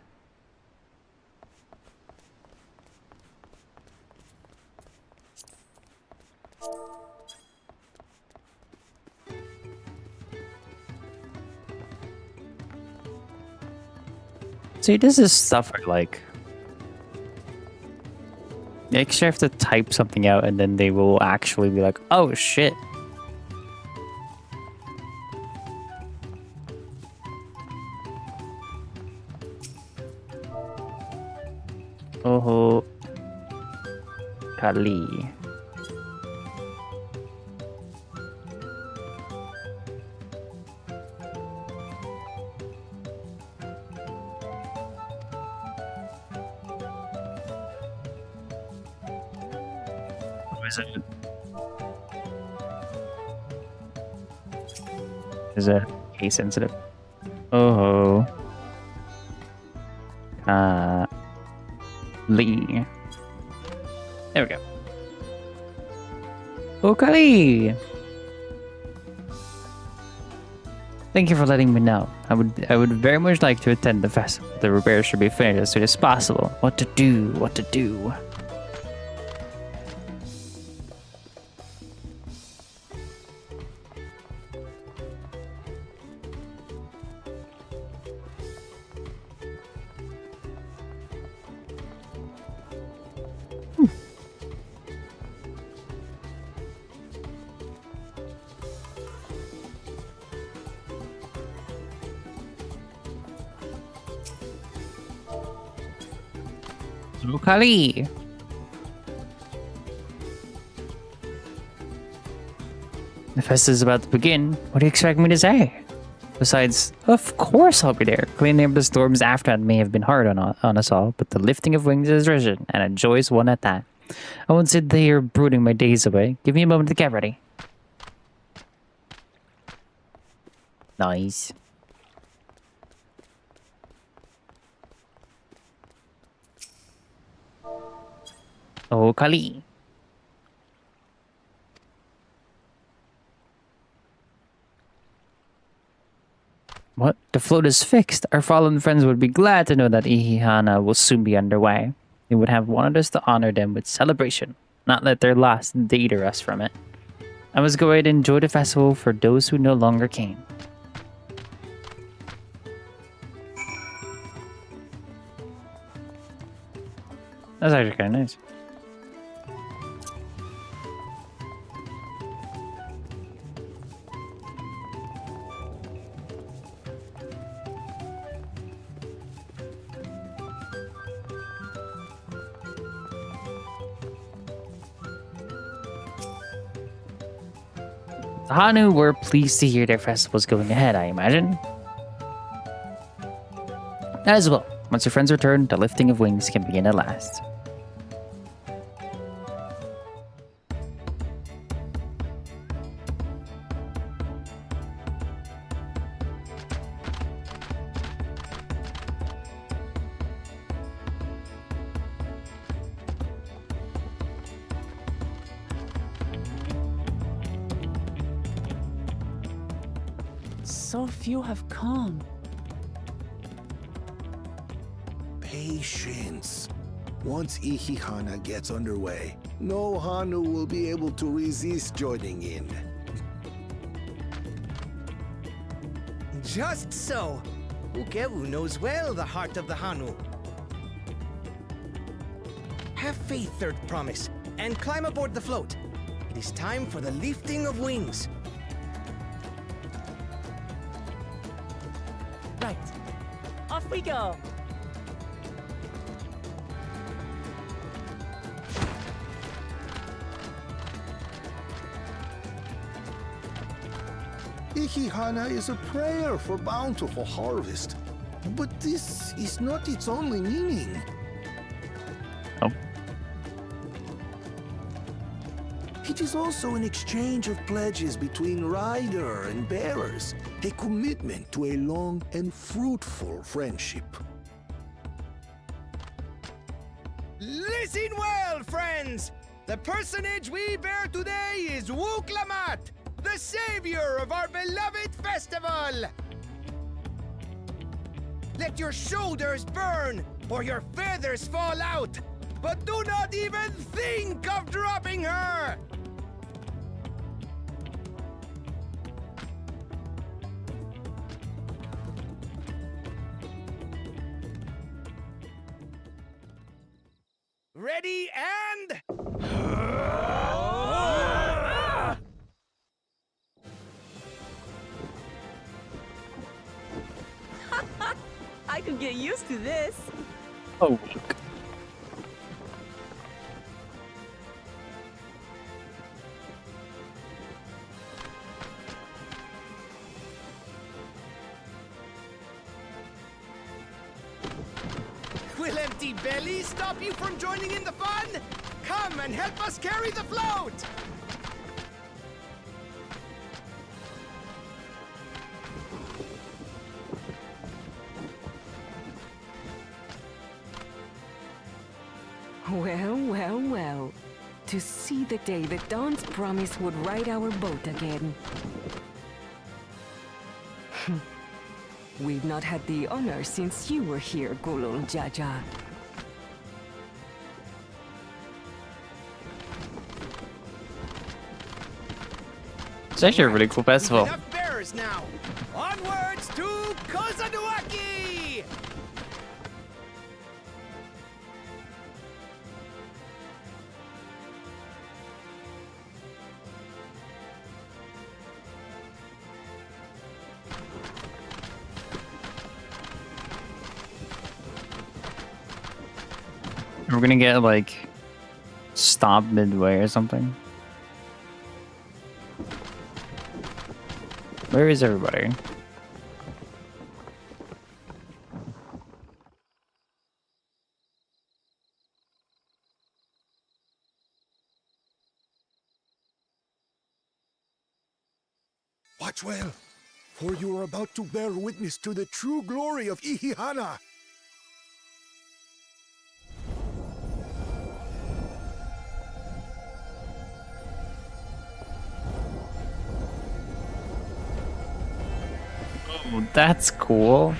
See, this is stuff I like. You actually have to type something out and then they will actually be like, oh shit. Oh Kali. Is it case sensitive? Oh, Lee. There we go. Okay. Thank you for letting me know. I would very much like to attend the festival. The repairs should be finished as soon as possible. What to do? What to do? Ukali. The fest is about to begin. What do you expect me to say? Besides, of course I'll be there. Cleaning up the storm's aftermath may have been hard on us all, but the lifting of wings is risen, and a joyous one at that. I won't sit here brooding my days away. Give me a moment to get ready. Nice. Oh, Kali. What? The float is fixed. Our fallen friends would be glad to know that Ihihana will soon be underway. They would have wanted us to honor them with celebration, not let their loss deter us from it. I must go ahead and enjoy the festival for those who no longer came. That's actually kind of nice. The Hanu were pleased to hear their festival's going ahead, I imagine. As well, once your friends return, the lifting of wings can begin at last. So few have come. Patience. Once Ihihana gets underway, no Hanu will be able to resist joining in. Just so. Ukewu knows well the heart of the Hanu. Have faith, Third Promise, and climb aboard the float. It is time for the lifting of wings. Right. Off we go. Ihihana is a prayer for bountiful harvest. But this is not its only meaning. Oh. It is also an exchange of pledges between rider and bearers, a commitment to a long and fruitful friendship. Listen well, friends! The personage we bear today is Wuklamat, the savior of our beloved festival! Let your shoulders burn, or your feathers fall out, but do not even think of dropping her! Ready and... I could get used to this. Oh, look. Will empty belly stop you from joining in the fun? Come and help us carry the float! Well, well, well. To see the day that Dawn's promise would ride our boat again. We've not had the honor since you were here, Gulul Jaja. It's actually a really cool festival. We've enough bearers now. Onwards to Kozanuaki! We're gonna get like stopped midway or something. Where is everybody? Watch well, for you are about to bear witness to the true glory of Ihihana. Oh, that's cool.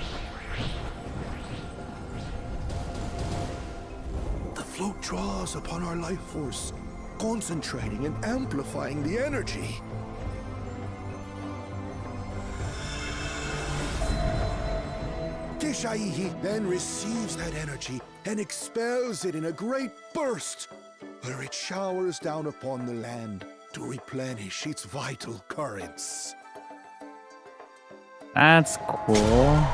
The float draws upon our life force, concentrating and amplifying the energy. Keshaihi then receives that energy and expels it in a great burst, where it showers down upon the land to replenish its vital currents. That's cool.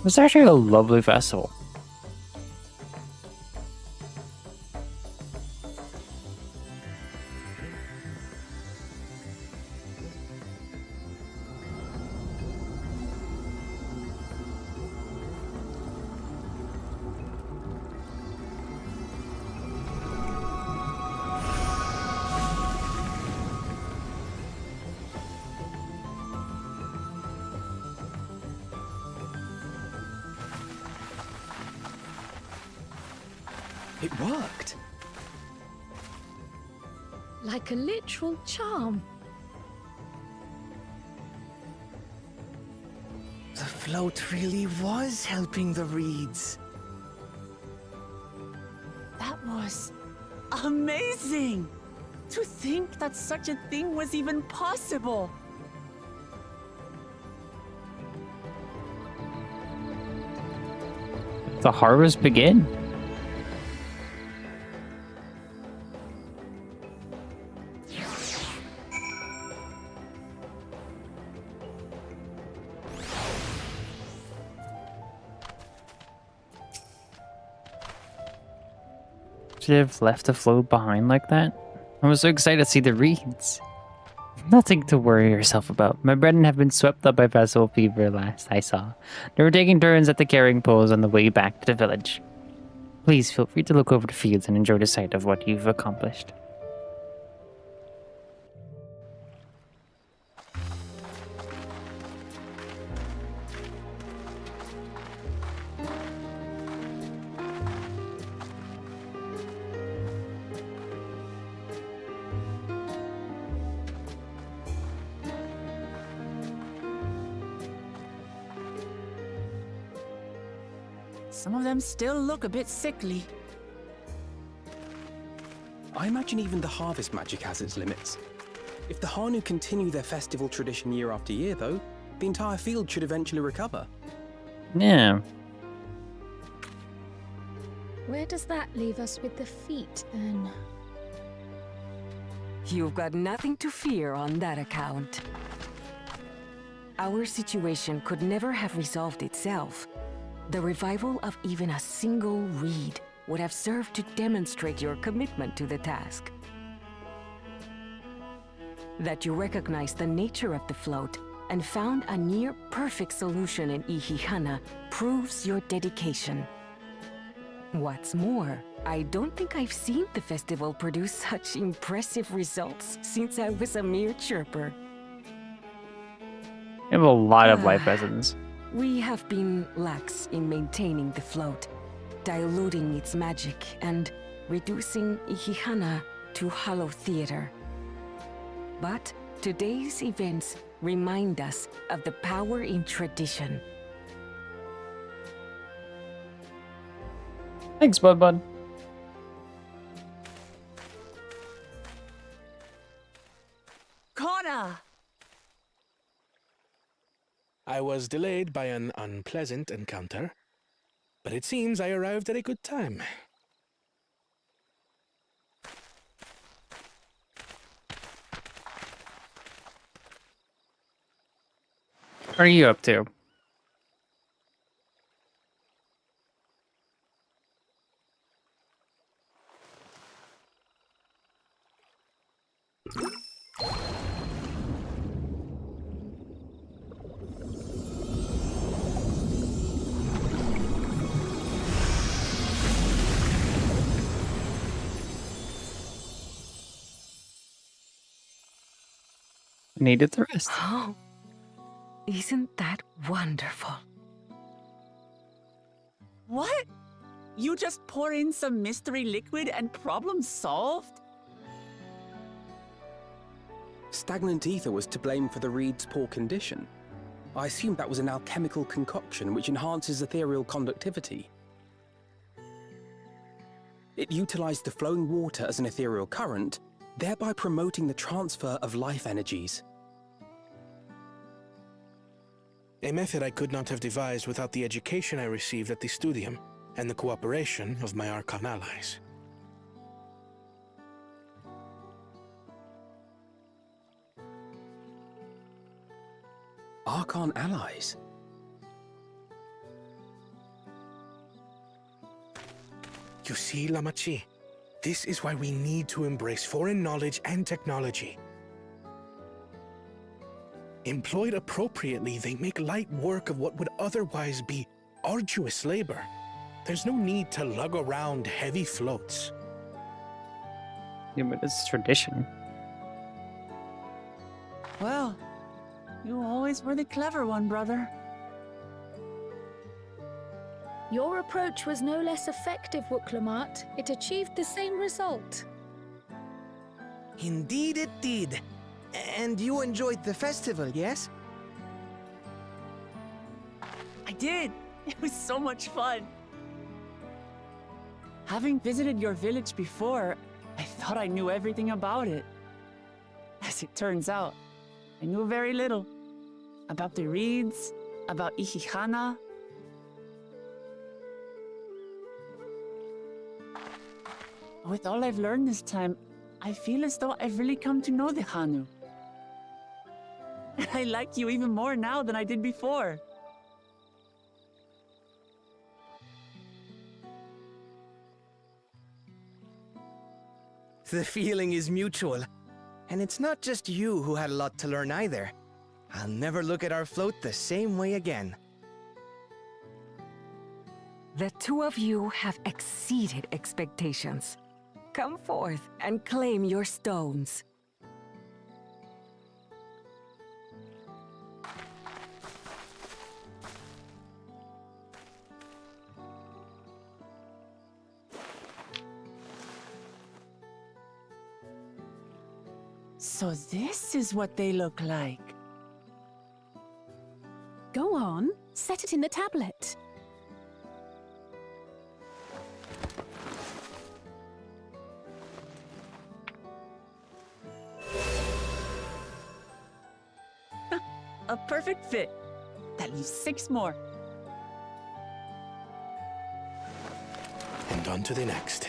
It's actually a lovely festival. It worked. Like a literal charm. The float really was helping the reeds. That was amazing! To think that such a thing was even possible! The harvest begin. Should have left the float behind like that. I was so excited to see the reeds. Nothing to worry yourself about. My brethren have been swept up by festival fever last I saw. They were taking turns at the carrying poles on the way back to the village. Please feel free to look over the fields and enjoy the sight of what you've accomplished. Some of them still look a bit sickly. I imagine even the harvest magic has its limits. If the Hanu continue their festival tradition year after year, though, the entire field should eventually recover. Yeah. Where does that leave us with the feet, then? You've got nothing to fear on that account. Our situation could never have resolved itself. The revival of even a single reed would have served to demonstrate your commitment to the task. That you recognize the nature of the float and found a near-perfect solution in Ihihana proves your dedication. What's more, I don't think I've seen the festival produce such impressive results since I was a mere chirper. You have a lot of life lessons. We have been lax in maintaining the float, diluting its magic and reducing Ihihana to hollow theater. But today's events remind us of the power in tradition. Thanks, Bud. Connor! I was delayed by an unpleasant encounter, but it seems I arrived at a good time. What are you up to? Needed the rest. Oh, isn't that wonderful? What? You just pour in some mystery liquid and problem solved? Stagnant ether was to blame for the reed's poor condition. I assumed that was an alchemical concoction which enhances ethereal conductivity. It utilized the flowing water as an ethereal current, thereby promoting the transfer of life energies. A method I could not have devised without the education I received at the studium and the cooperation of my Archon allies. Archon allies? You see, Lamachi, this is why we need to embrace foreign knowledge and technology. Employed appropriately, they make light work of what would otherwise be arduous labor. There's no need to lug around heavy floats. Yeah, but it's tradition. Well, you always were the clever one, brother. Your approach was no less effective, Wooklamat. It achieved the same result. Indeed it did. And you enjoyed the festival, yes? I did. It was so much fun. Having visited your village before, I thought I knew everything about it. As it turns out, I knew very little. About the reeds, about Ihihana. With all I've learned this time, I feel as though I've really come to know the Hanu. And I like you even more now than I did before. The feeling is mutual. And it's not just you who had a lot to learn either. I'll never look at our float the same way again. The two of you have exceeded expectations. Come forth and claim your stones. So this is what they look like. Go on, set it in the tablet. A perfect fit. That leaves 6 more. And on to the next.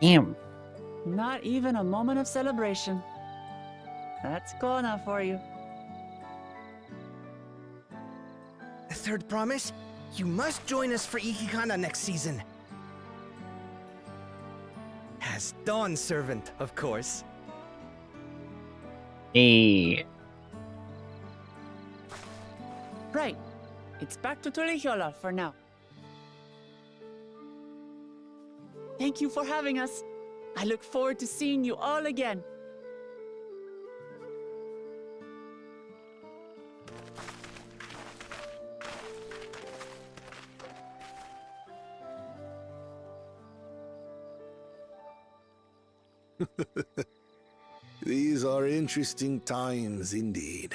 Damn. Not even a moment of celebration. That's Kona for you. Third promise, you must join us for Ihihana next season. As Dawn servant, of course. Hey. Right. It's back to Tulihiola for now. Thank you for having us. I look forward to seeing you all again. These are interesting times indeed.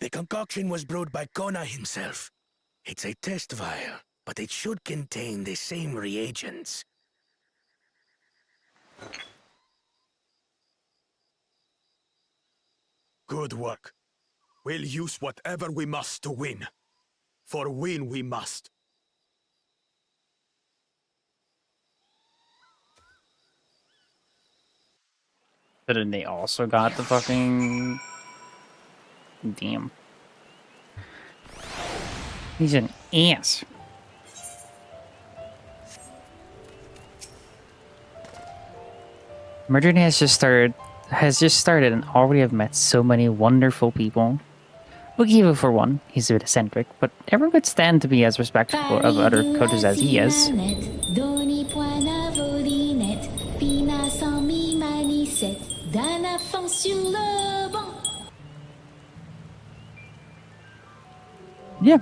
The concoction was brewed by Kona himself. It's a test vial, but it should contain the same reagents. Good work. We'll use whatever we must to win. For win we must. But then they also got the fucking... Damn. He's an ass. My journey has just started, and already I've met so many wonderful people. Bukivu for one, he's a bit eccentric, but everyone could stand to be as respectful of other coaches as he is. Yeah.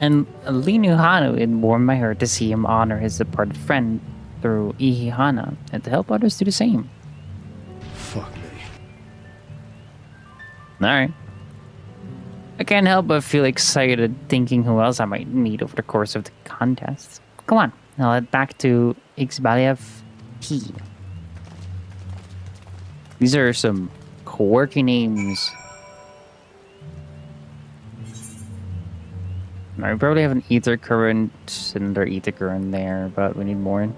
And Linu Hanu, it warmed my heart to see him honor his departed friend through Ihihana and to help others do the same. Fuck me. Alright. I can't help but feel excited thinking who else I might meet over the course of the contest. Come on, now head back to FFXIV T. These are some quirky names. Now, we probably have an ether current and another ether current there, but we need more.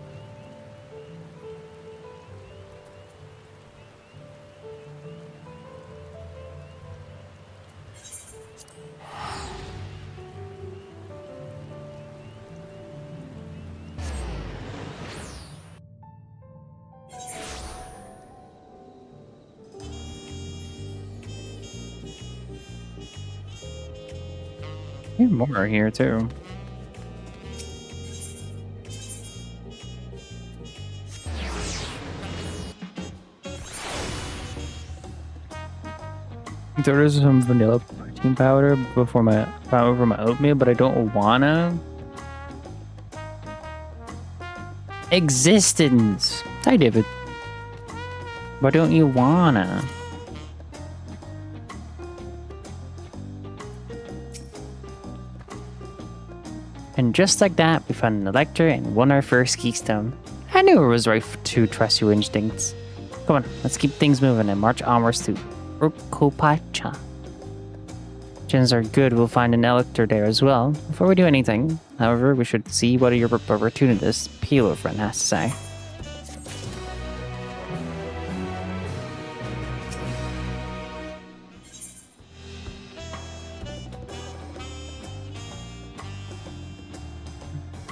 More here too. There is some vanilla protein powder before my over my oatmeal, but I don't wanna. Existence. Hi, David. Why don't you wanna? And just like that, we found an Elector and won our first keystone. I knew it was right to trust your instincts. Come on, let's keep things moving and march onwards to Urkopacha. Chances are good we'll find an Elector there as well. Before we do anything, however, we should see what your opportunist Pilo friend has to say.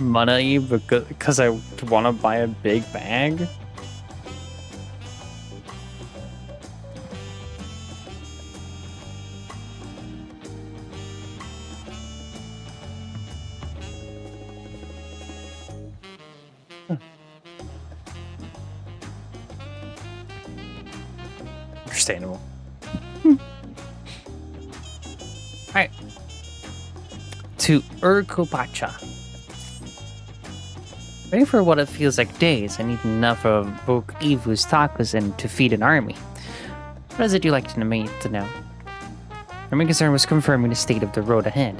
Money because I want to buy a big bag. Understandable. Alright. To Urkopacha. Ready for what it feels like days, I need enough of Bukivu's takus to feed an army. What is it you like to know? Our main concern was confirming the state of the road ahead.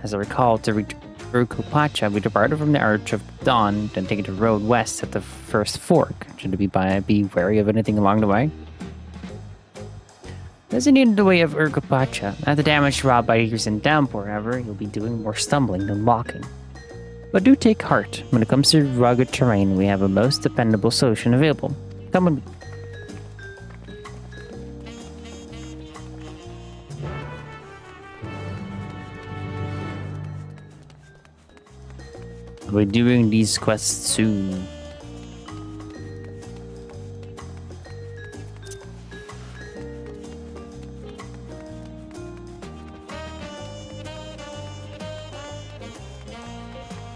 As I recall, to reach Urkopacha, we departed from the Arch of Dawn, then taking the road west at the first fork. Should be wary of anything along the way? Doesn't need the way of Urkopacha. Not the damage wrought by years in downpour, however, you'll be doing more stumbling than walking. But do take heart. When it comes to rugged terrain, we have a most dependable solution available. Come with me. We're doing these quests soon.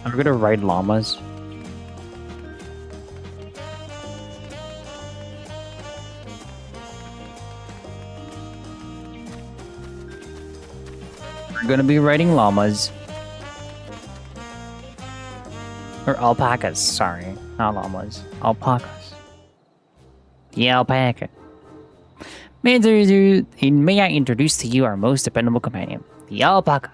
We're gonna ride llamas. We're gonna be riding llamas. Or alpacas, sorry. Not llamas. Alpacas. The alpaca. May I introduce to you our most dependable companion, the alpaca.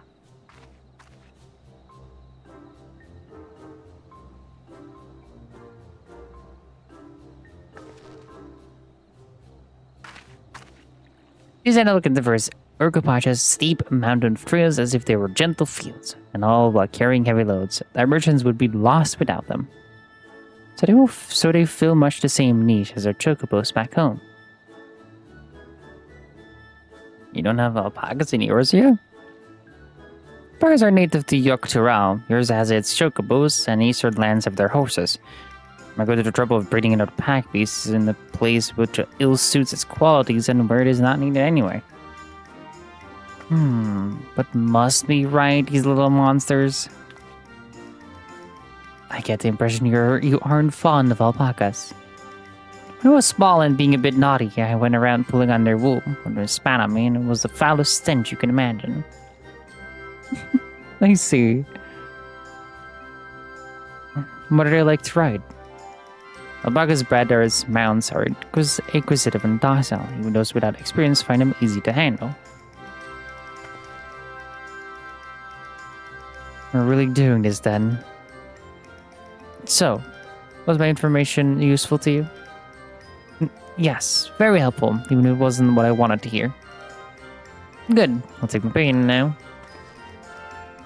These elegant diverse Urkopachas steep mountain trails as if they were gentle fields, and all while carrying heavy loads. Our merchants would be lost without them. So they fill much the same niche as our chocobos back home. You don't have alpacas in Eorzea? Alpacas are native to Dawntrail. Yours has its chocobos, and eastern lands have their horses. I go to the trouble of breeding another pack beast in the place which ill suits its qualities and where it is not needed anyway. But must be right, these little monsters. I get the impression you aren't fond of alpacas. When I was small and being a bit naughty, I went around pulling on their wool when they spat on me, and it was the foulest stench you can imagine. I see. What do they like to ride? Alpacas bred as mounts are inquisitive and docile. Even those without experience find them easy to handle. We're really doing this then. So, was my information useful to you? Yes, very helpful, even if it wasn't what I wanted to hear. Good, I'll take my pay now.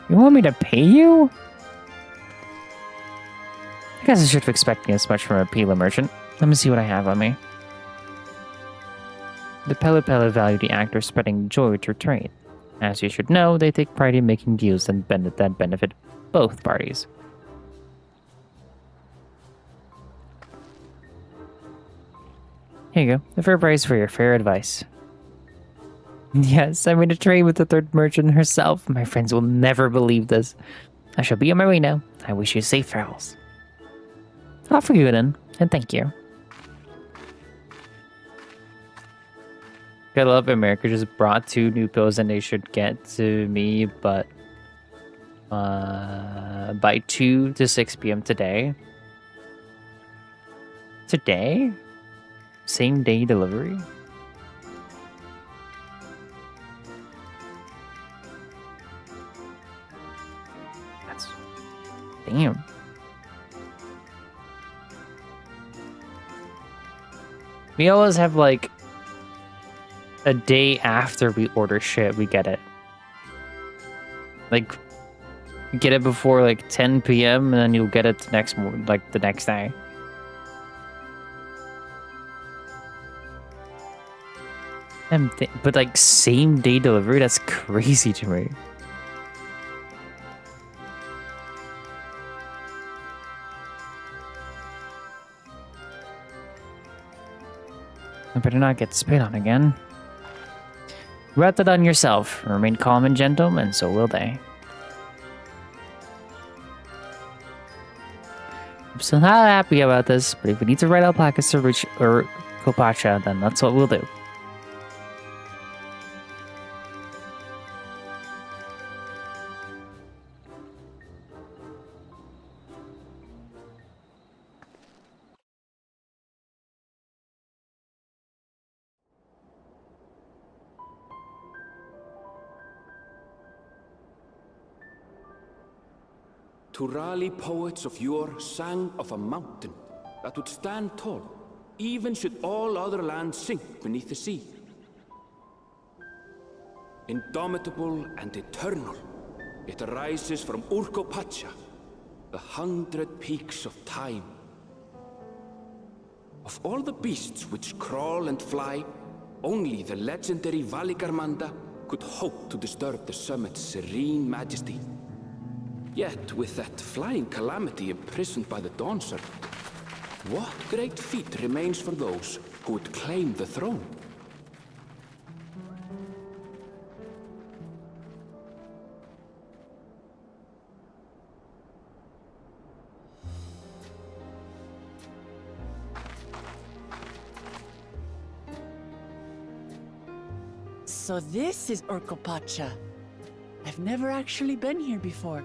You want me to pay you? I guess I should have expected as much from a Pila merchant. Let me see what I have on me. The Pele value the act of spreading joy through trade. As you should know, they take pride in making deals that benefit both parties. Here you go, the fair price for your fair advice. Yes, I made a trade with the third merchant herself. My friends will never believe this. I shall be on my way now. I wish you safe travels. Off for you then, and thank you. I love America just brought 2 new pills and they should get to me, but by 2 to 6 p.m. today. Today? Same day delivery? That's... damn. We always have like a day after we order shit, we get it. Like, you get it before like 10 p.m. and then you'll get it the next day. But like same day delivery, that's crazy to me. I better not get spit on again. Wrap that on yourself. Remain calm and gentle, and so will they. I'm still not happy about this, but if we need to write alpacas to reach Kopacha, then that's what we'll do. Turali poets of yore sang of a mountain that would stand tall, even should all other lands sink beneath the sea. Indomitable and eternal, it arises from Urkopacha, the 100 peaks of time. Of all the beasts which crawl and fly, only the legendary Valigarmanda could hope to disturb the summit's serene majesty. Yet, with that flying calamity imprisoned by the Dawn Serpent, what great feat remains for those who would claim the throne? So this is Urkopacha. I've never actually been here before.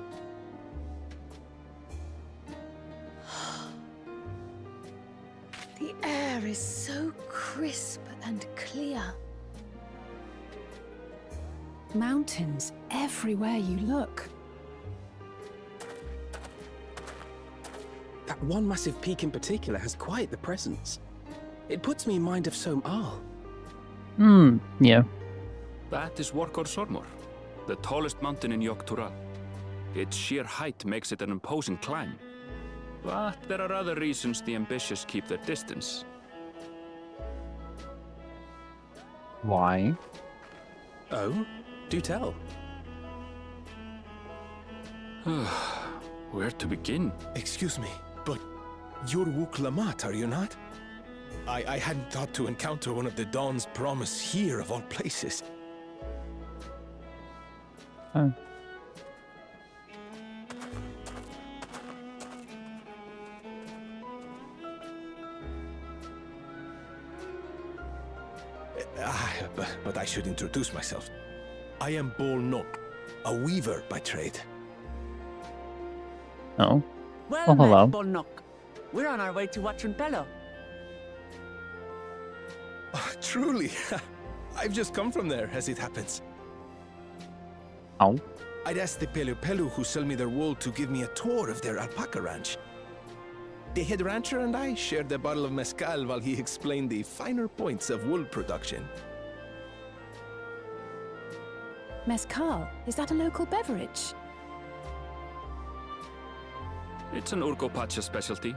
The air is so crisp and clear. Mountains everywhere you look. That one massive peak in particular has quite the presence. It puts me in mind of Som Al. Yeah. That is Workor Sormor, the tallest mountain in Yogg-Tural. Its sheer height makes it an imposing climb. But there are other reasons the ambitious keep their distance. Why? Oh? Do tell. Where to begin? Excuse me, but you're Wook Lamat, are you not? I hadn't thought to encounter one of the Dawn's promise here of all places. Oh. But I should introduce myself. I am Bol Nok, a weaver by trade. Oh. Well, Oh, hello. met, Bolnok. We're on our way to Watchunpelo. Oh, truly. I've just come from there, as it happens. Oh. I'd asked the Pelu Pelu who sell me their wool to give me a tour of their alpaca ranch. The head rancher and I shared a bottle of mezcal while he explained the finer points of wool production. Mezcal, is that a local beverage? It's an Urgopacha specialty.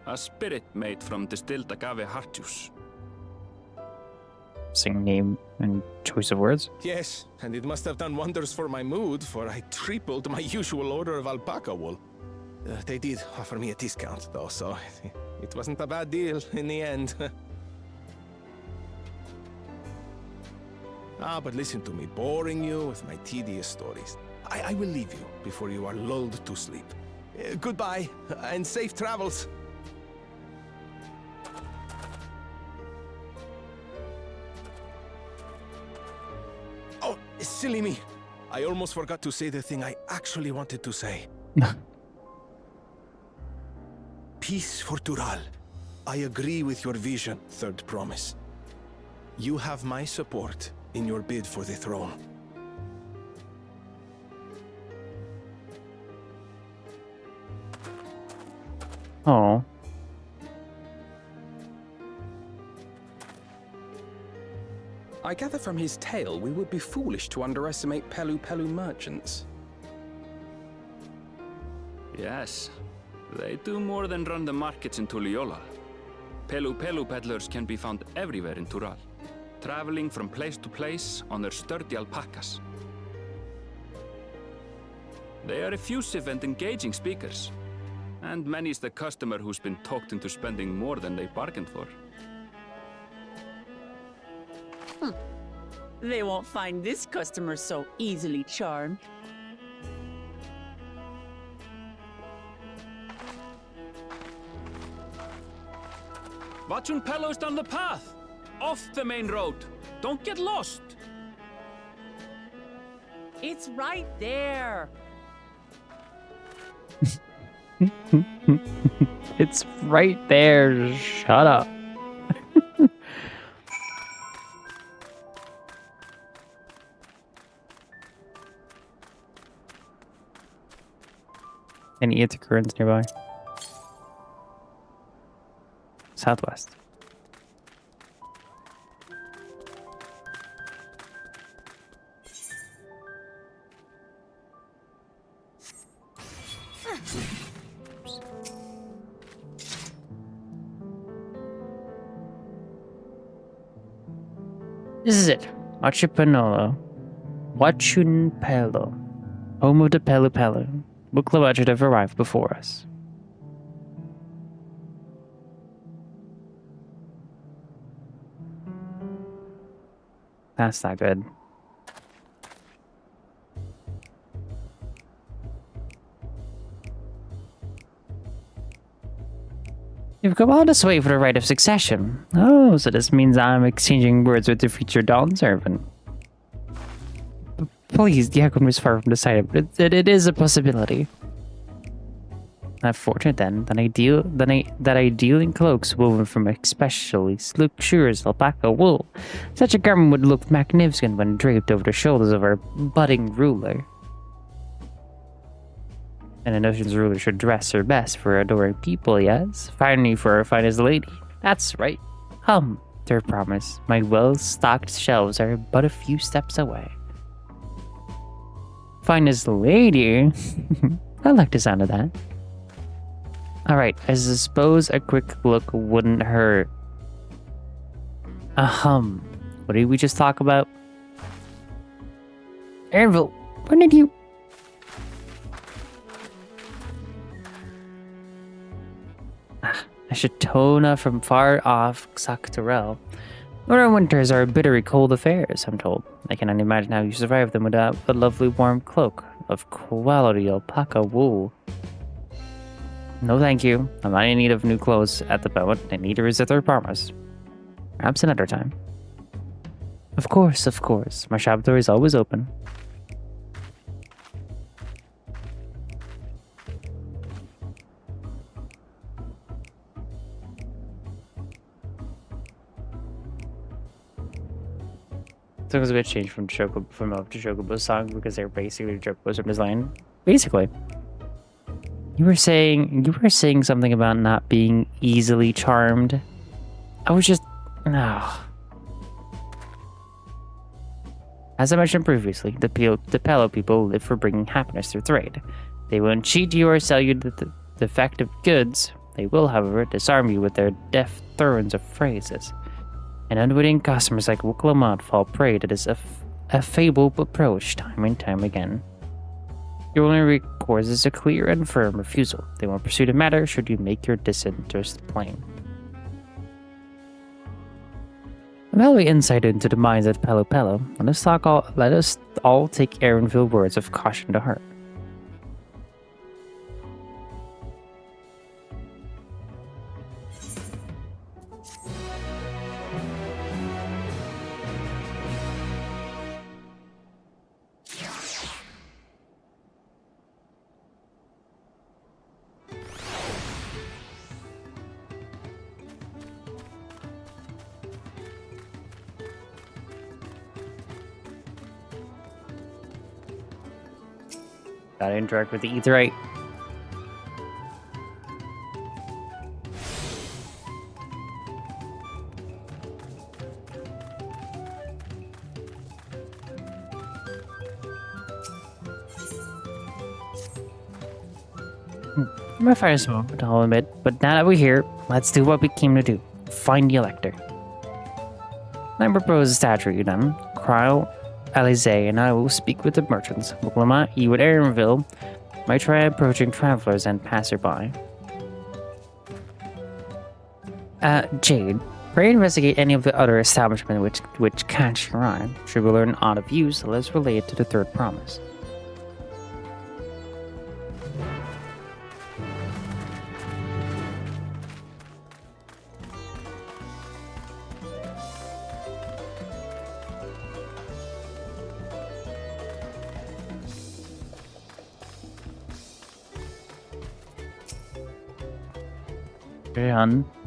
A spirit made from distilled agave heart juice. Sing name and choice of words. Yes, and it must have done wonders for my mood, for I tripled my usual order of alpaca wool. They did offer me a discount, though, so it wasn't a bad deal in the end. But listen to me, boring you with my tedious stories. I will leave you before you are lulled to sleep. Goodbye, and safe travels. Oh, silly me. I almost forgot to say the thing I actually wanted to say. Peace for Tural. I agree with your vision, Third Promise. You have my support in your bid for the throne. Oh. I gather from his tale we would be foolish to underestimate Pelu Pelu merchants. Yes. They do more than run the markets in Tuliyola. Pelu Pelu peddlers can be found everywhere in Tural, traveling from place to place on their sturdy alpacas. They are effusive and engaging speakers, and many's the customer who's been talked into spending more than they bargained for. They won't find this customer so easily charmed. Watchunpelo's down the path! Off the main road! Don't get lost! It's right there. It's right there. Shut up. Any Ithakurans nearby? Southwest. This is it. Watchunpelo. Home of the Pelu Pelu. Wook should have arrived before us. That's not good. You've come all this way for the right of succession. Oh, so this means I'm exchanging words with the future Dawn servant. Please, the outcome is far from decided, but it is a possibility. Not fortunate then that I deal in cloaks woven from especially luxurious alpaca wool. Such a garment would look magnificent when draped over the shoulders of our budding ruler. And an ocean's ruler should dress her best for adoring people, yes? Finally for our finest lady. That's right. Come, dear promise. My well-stocked shelves are but a few steps away. Finest lady? I like the sound of that. Alright, I suppose a quick look wouldn't hurt. What did we just talk about? Anvil, when did you... Shatona from far off Xactorel. Northern winters are bitterly cold affairs, I'm told. I cannot imagine how you survive them without a lovely warm cloak of quality alpaca wool. No thank you. I'm not in need of new clothes at the moment, and neither is the third promise. Perhaps another time. Of course, of course. My shop door is always open. It was a bit changed from up to Chocobo's song because they're basically Chocobos from his line. Basically. You were saying something about not being easily charmed. I was just no. As I mentioned previously, the Pelo people live for bringing happiness through trade. They won't cheat you or sell you the defective goods. They will, however, disarm you with their deft throws of phrases. And unwitting customers like Wuklamad fall prey to this affable approach time and time again. Your only recourse is a clear and firm refusal. They won't pursue the matter should you make your disinterest plain. A valuable insight into the minds at Pelo Pelo. Let us all take Aaronville words of caution to heart. Gotta interact with the Aetheryte. My fire smoke, I'll admit, but now that we're here, let's do what we came to do. Find the Elector. I propose a statue then. Cryle, Eorzea, and I will speak with the merchants. Wuklama, you at Aaronville might try approaching travelers and passerby. Jade, pray investigate any of the other establishments which catch your eye. Should we learn aught of use, let's relate it to the third promise.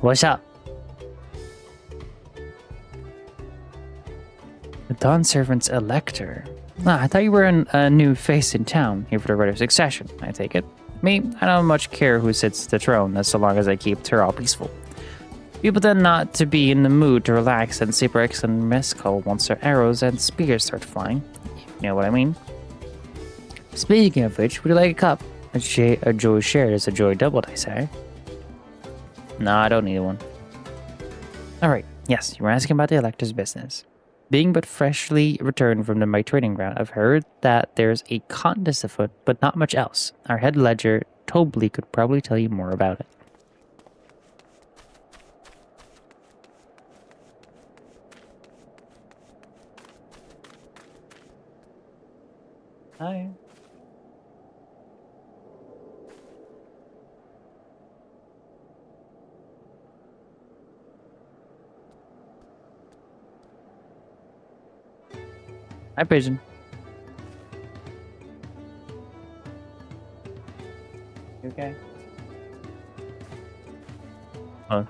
What's up? The Dawn Servant's Elector. I thought you were a new face in town, here for the right of succession, I take it. Me, I don't much care who sits the throne, as so long as I keep Turral peaceful. People tend not to be in the mood to relax and sip excellent mezcal once their arrows and spears start flying. You know what I mean? Speaking of which, would you like a cup? A joy shared is a joy doubled, I say. No, I don't need one. Alright, yes, you were asking about the Elector's business. Being but freshly returned from my training ground, I've heard that there's a contest afoot, but not much else. Our head ledger, Tobley, could probably tell you more about it. Hi. Hi, Pigeon. You okay? Huh.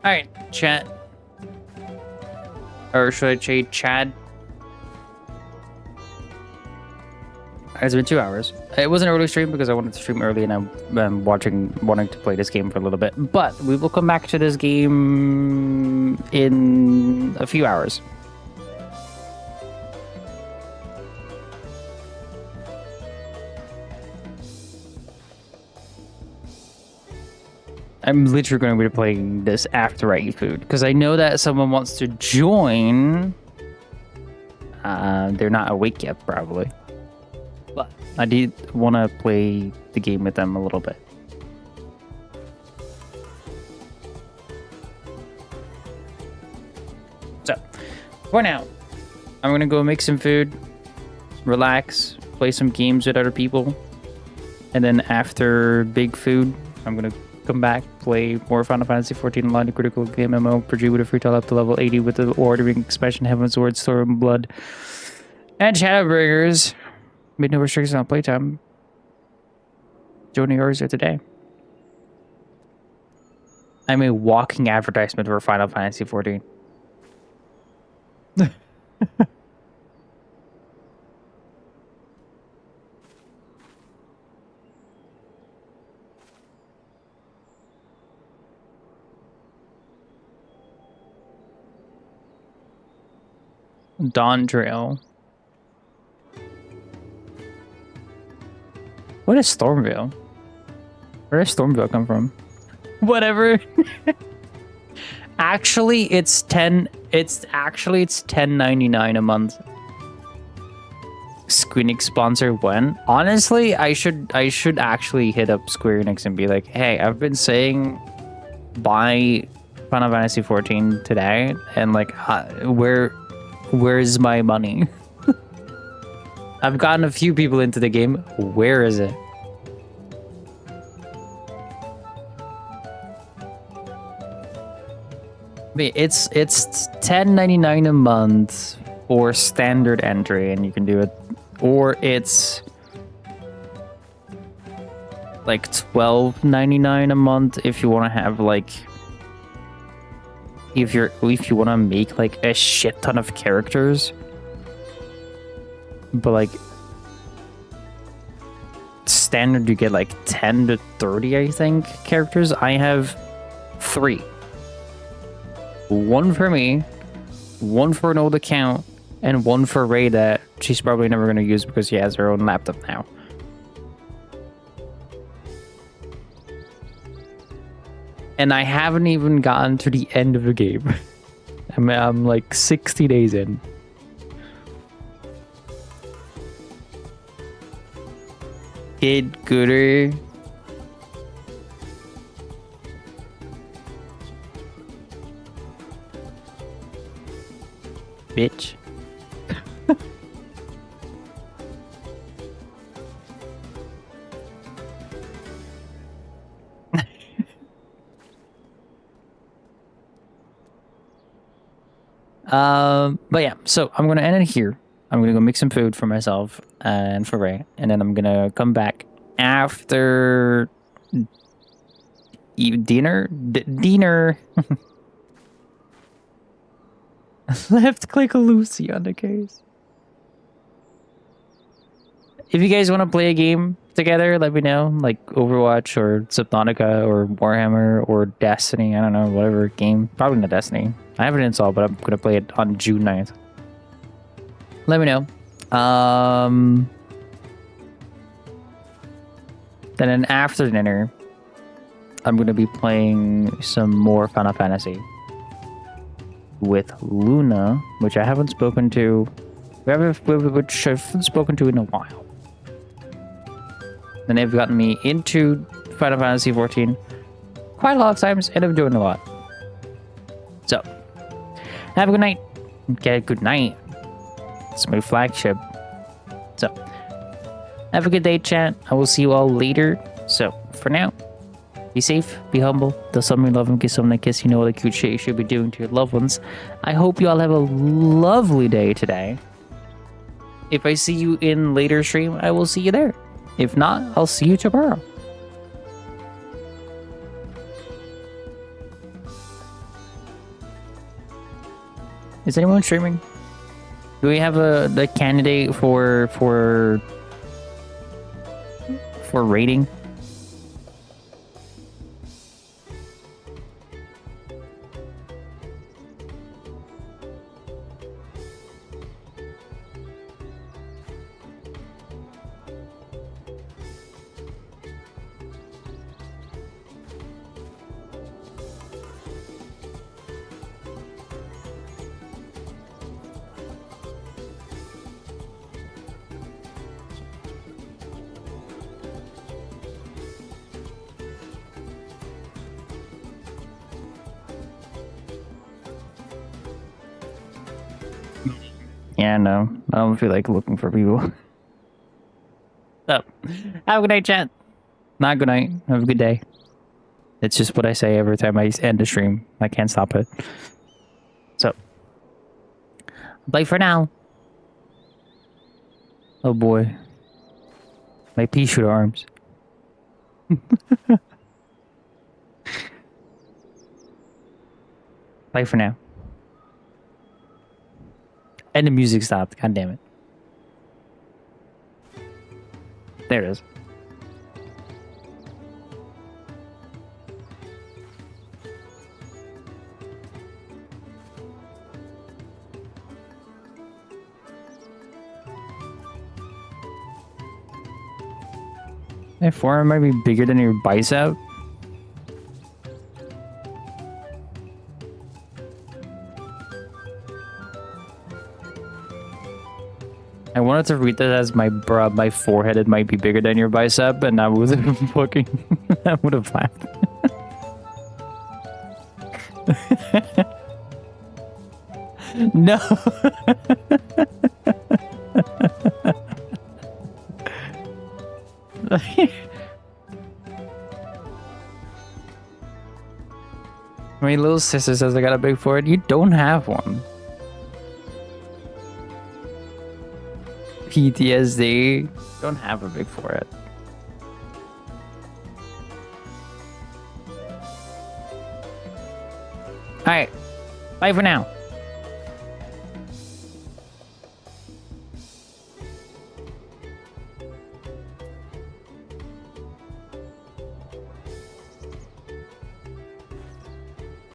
All right, chat. Or should I say Chad? It's been 2 hours. It wasn't an early stream because I wanted to stream early and I'm wanting to play this game for a little bit. But we will come back to this game in a few hours. I'm literally going to be playing this after I eat food because I know that someone wants to join. They're not awake yet, probably. But I did want to play the game with them a little bit. So, for now, I'm going to go make some food, relax, play some games with other people. And then after big food, I'm going to come back, play more Final Fantasy XIV Online Critical Game MMO, produce with a free trial up to level 80 with the ordering expansion Heaven's Sword, Stormblood, and Shadowbringers. Made no restrictions on playtime. Join Eorzea today. I'm a walking advertisement for Final Fantasy XIV. Dawntrail. What is Stormville? Where does Stormville come from? Whatever. Actually, it's $10.99 a month. Square Enix sponsor when? Honestly, I should actually hit up Square Enix and be like, hey, I've been saying buy Final Fantasy 14 today, and like, where's my money? I've gotten a few people into the game. Where is it? It's $10.99 a month or standard entry, and you can do it, or it's like $12.99 a month if you want to have like if you want to make like a shit ton of characters, but like standard you get like 10 to 30, I think, characters. I have 3. One for me, one for an old account, and one for Ray that she's probably never going to use because she has her own laptop now. And I haven't even gotten to the end of the game. I'm like 60 days in. Kid Gooder. Bitch. But yeah, so I'm gonna end it here. I'm gonna go make some food for myself and for Ray, and then I'm gonna come back after dinner. Dinner. Left click Lucy on the case. If you guys want to play a game together, let me know. Like Overwatch or Subnautica or Warhammer or Destiny. I don't know, whatever game. Probably not Destiny. I have it installed, but I'm going to play it on June 9th. Let me know. Then after dinner, I'm going to be playing some more Final Fantasy with Luna, which I haven't spoken to. Which I've spoken to in a while. And they've gotten me into Final Fantasy 14 quite a lot of times, and I'm doing a lot. So, have a good night. Okay, good night. It's my flagship. So, have a good day, chat. I will see you all later. So, for now, be safe, be humble, tell someone you love them, give someone a kiss. You know all the cute shit you should be doing to your loved ones. I hope you all have a lovely day today. If I see you in later stream, I will see you there. If not, I'll see you tomorrow. Is anyone streaming? Do we have the candidate for rating? Yeah, no. I don't feel like looking for people. So, have a good night, chat. Not good night. Have a good day. It's just what I say every time I end the stream. I can't stop it. So, bye for now. Oh boy. My pea shooter arms. Bye for now. And the music stopped. God damn it. There it is. My forearm might be bigger than your bicep. I wanted to read that as my forehead, it might be bigger than your bicep, and I would have fucking I would have laughed. No. My little sister says I got a big forehead. You don't have one. PTSD. Don't have a big forehead. Alright. Bye for now.